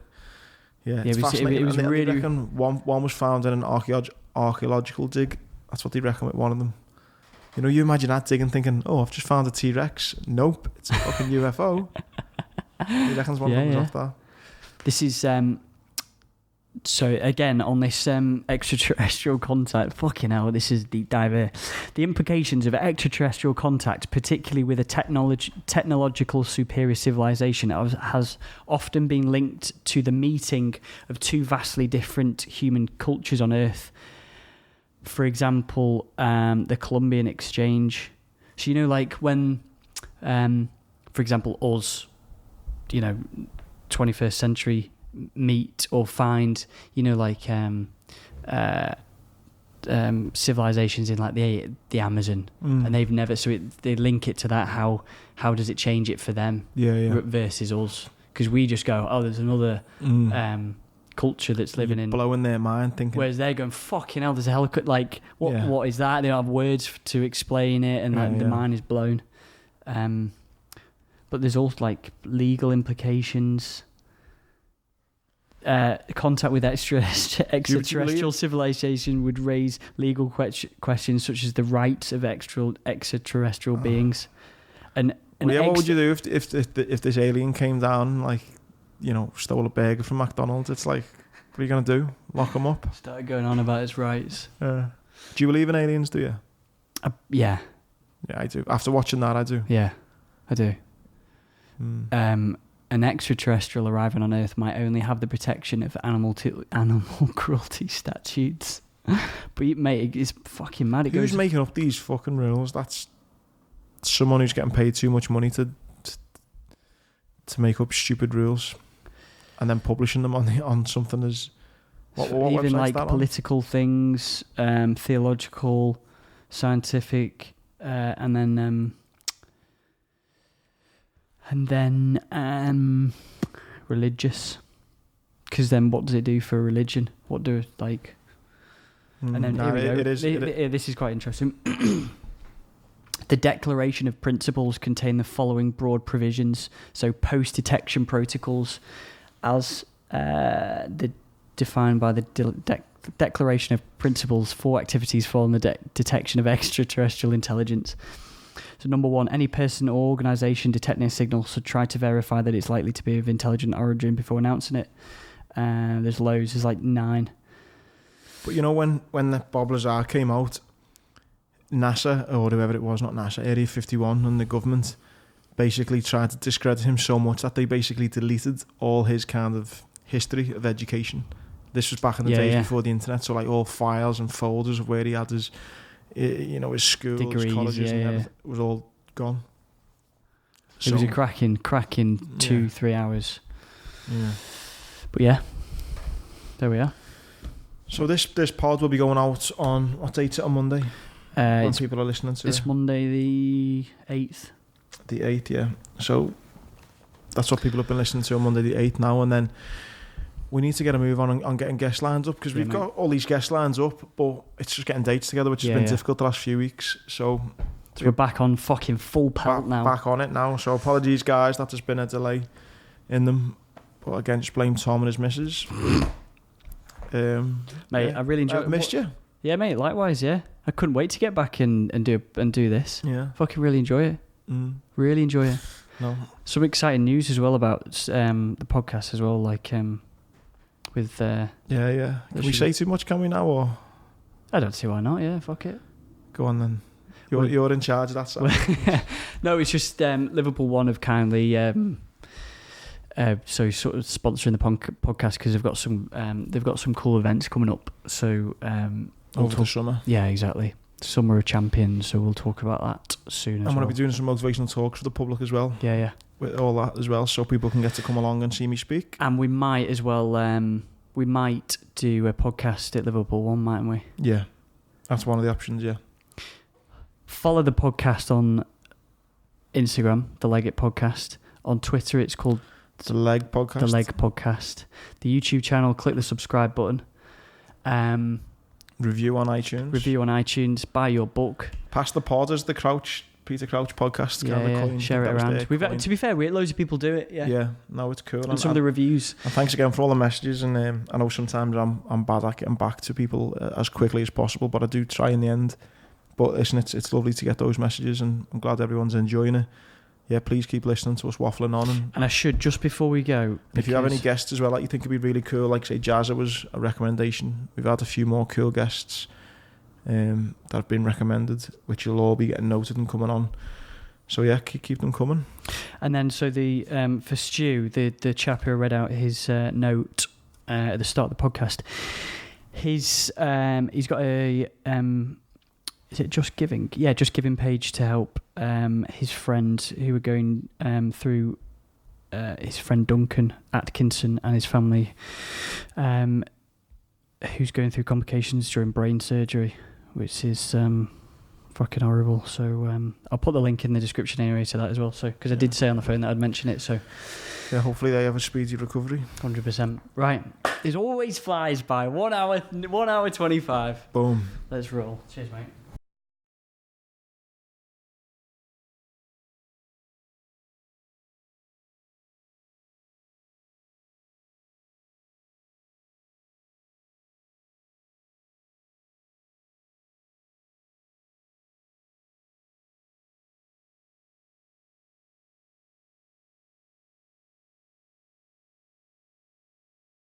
Yeah, it's fascinating. It was really... They reckon one was found in an archaeological dig. That's what they reckon with one of them. You know, you imagine that dig and thinking, oh, I've just found a T-Rex. Nope, it's a fucking UFO. He reckons one of them was off that. This is... So again, on this extraterrestrial contact, fucking hell, this is deep dive here. The implications of extraterrestrial contact, particularly with a technological superior civilization, has often been linked to the meeting of two vastly different human cultures on Earth. For example, the Columbian Exchange. So, you know, like when, for example, us, you know, 21st century... meet or find, you know, like civilizations in like the Amazon, and they've never. So they link it to that. How does it change it for them? Versus us, because we just go, oh, there's another culture that's living in, blowing their mind, thinking. Whereas they're going, fucking hell, there's a helicopter. Like what is that? They don't have words to explain it, and the mind is blown. But there's also like legal implications. Contact with extraterrestrial civilization would raise legal questions such as the rights of extraterrestrial beings. And what would you do if this alien came down, like, you know, stole a burger from McDonald's? It's like, what are you gonna do? Lock him up? Started going on about its rights. Do you believe in aliens? Do you? Yeah. Yeah, I do. After watching that, I do. Yeah, I do. An extraterrestrial arriving on Earth might only have the protection of animal cruelty statutes. But mate, it's fucking mad. Who's making up these fucking rules? That's someone who's getting paid too much money to make up stupid rules, and then publishing them on something as what even like political things, theological, scientific, and then religious, because then what does it do for religion? What do like? And then this is quite interesting. The Declaration of Principles contain the following broad provisions. So post-detection protocols, as defined by the Declaration of Principles, 4 activities fall in the detection of extraterrestrial intelligence. So 1, any person or organisation detecting a signal should try to verify that it's likely to be of intelligent origin before announcing it. There's loads. There's like 9. But you know, when the Bob Lazar came out, NASA, or whoever it was, not NASA, Area 51 and the government basically tried to discredit him so much that they basically deleted all his kind of history of education. This was back in the days before the internet, so like all files and folders of where he had his... you know, his schools, degrees, colleges, and everything was all gone. It was a cracking 2-3 hours. Yeah. But yeah, there we are. So this pod will be going out on what date? On Monday. When people are listening to it. It's Monday the 8th. The 8th, yeah. So that's what people have been listening to on Monday the 8th now, and then we need to get a move on getting guest lines up, because we've got all these guest lines up, but it's just getting dates together, which has been difficult the last few weeks. So we're back on fucking full pelt now. Back on it now. So apologies, guys, that there's been a delay in them. But again, just blame Tom and his missus. Mate, I really enjoyed it. I've missed you. Yeah, mate, likewise, yeah. I couldn't wait to get back and do this. Yeah. Fucking really enjoy it. Really enjoy it. No. Some exciting news as well about the podcast as well, like with Can we say too much, can we now, or I don't see why not. Yeah, fuck it. Go on then. You're in charge of that side. No, it's just Liverpool One have kindly so sort of sponsoring the podcast because they've got some cool events coming up. So over the summer. Yeah, exactly. Summer of Champions. So we'll talk about that soon. I'm going to be doing some motivational talks for the public as well. Yeah. With all that as well, so people can get to come along and see me speak. And we might as well. We might do a podcast at Liverpool One, mightn't we? Yeah, that's one of the options. Yeah. Follow the podcast on Instagram, The Leg It Podcast. On Twitter, it's called The Leg Podcast. The Leg Podcast. The YouTube channel, click the subscribe button. Review on iTunes. Buy your book. Pass the pod as the Peter Crouch podcast. Yeah. Share it around. To be fair, we had loads of people do it. Yeah. No, it's cool. And some of the reviews. And thanks again for all the messages. And I know sometimes I'm bad at getting back to people as quickly as possible, but I do try in the end. But listen, it's lovely to get those messages, and I'm glad everyone's enjoying it. Yeah, please keep listening to us waffling on. And I should, just before we go, if you have any guests as well that you think would be really cool, like say Jazza was a recommendation. We've had a few more cool guests that have been recommended, which you'll all be getting noted and coming on. So yeah, keep them coming. And then so the for Stu, the chap who read out his note at the start of the podcast, he's got a is it Just Giving? Yeah, Just Giving page to help his friend who were going through his friend Duncan Atkinson and his family who's going through complications during brain surgery, which is fucking horrible. So I'll put the link in the description anyway to that as well. So because I did say on the phone that I'd mention it. So yeah, hopefully they have a speedy recovery. 100%. Right, it always flies by 1 hour 25. Boom. Let's roll. Cheers, mate.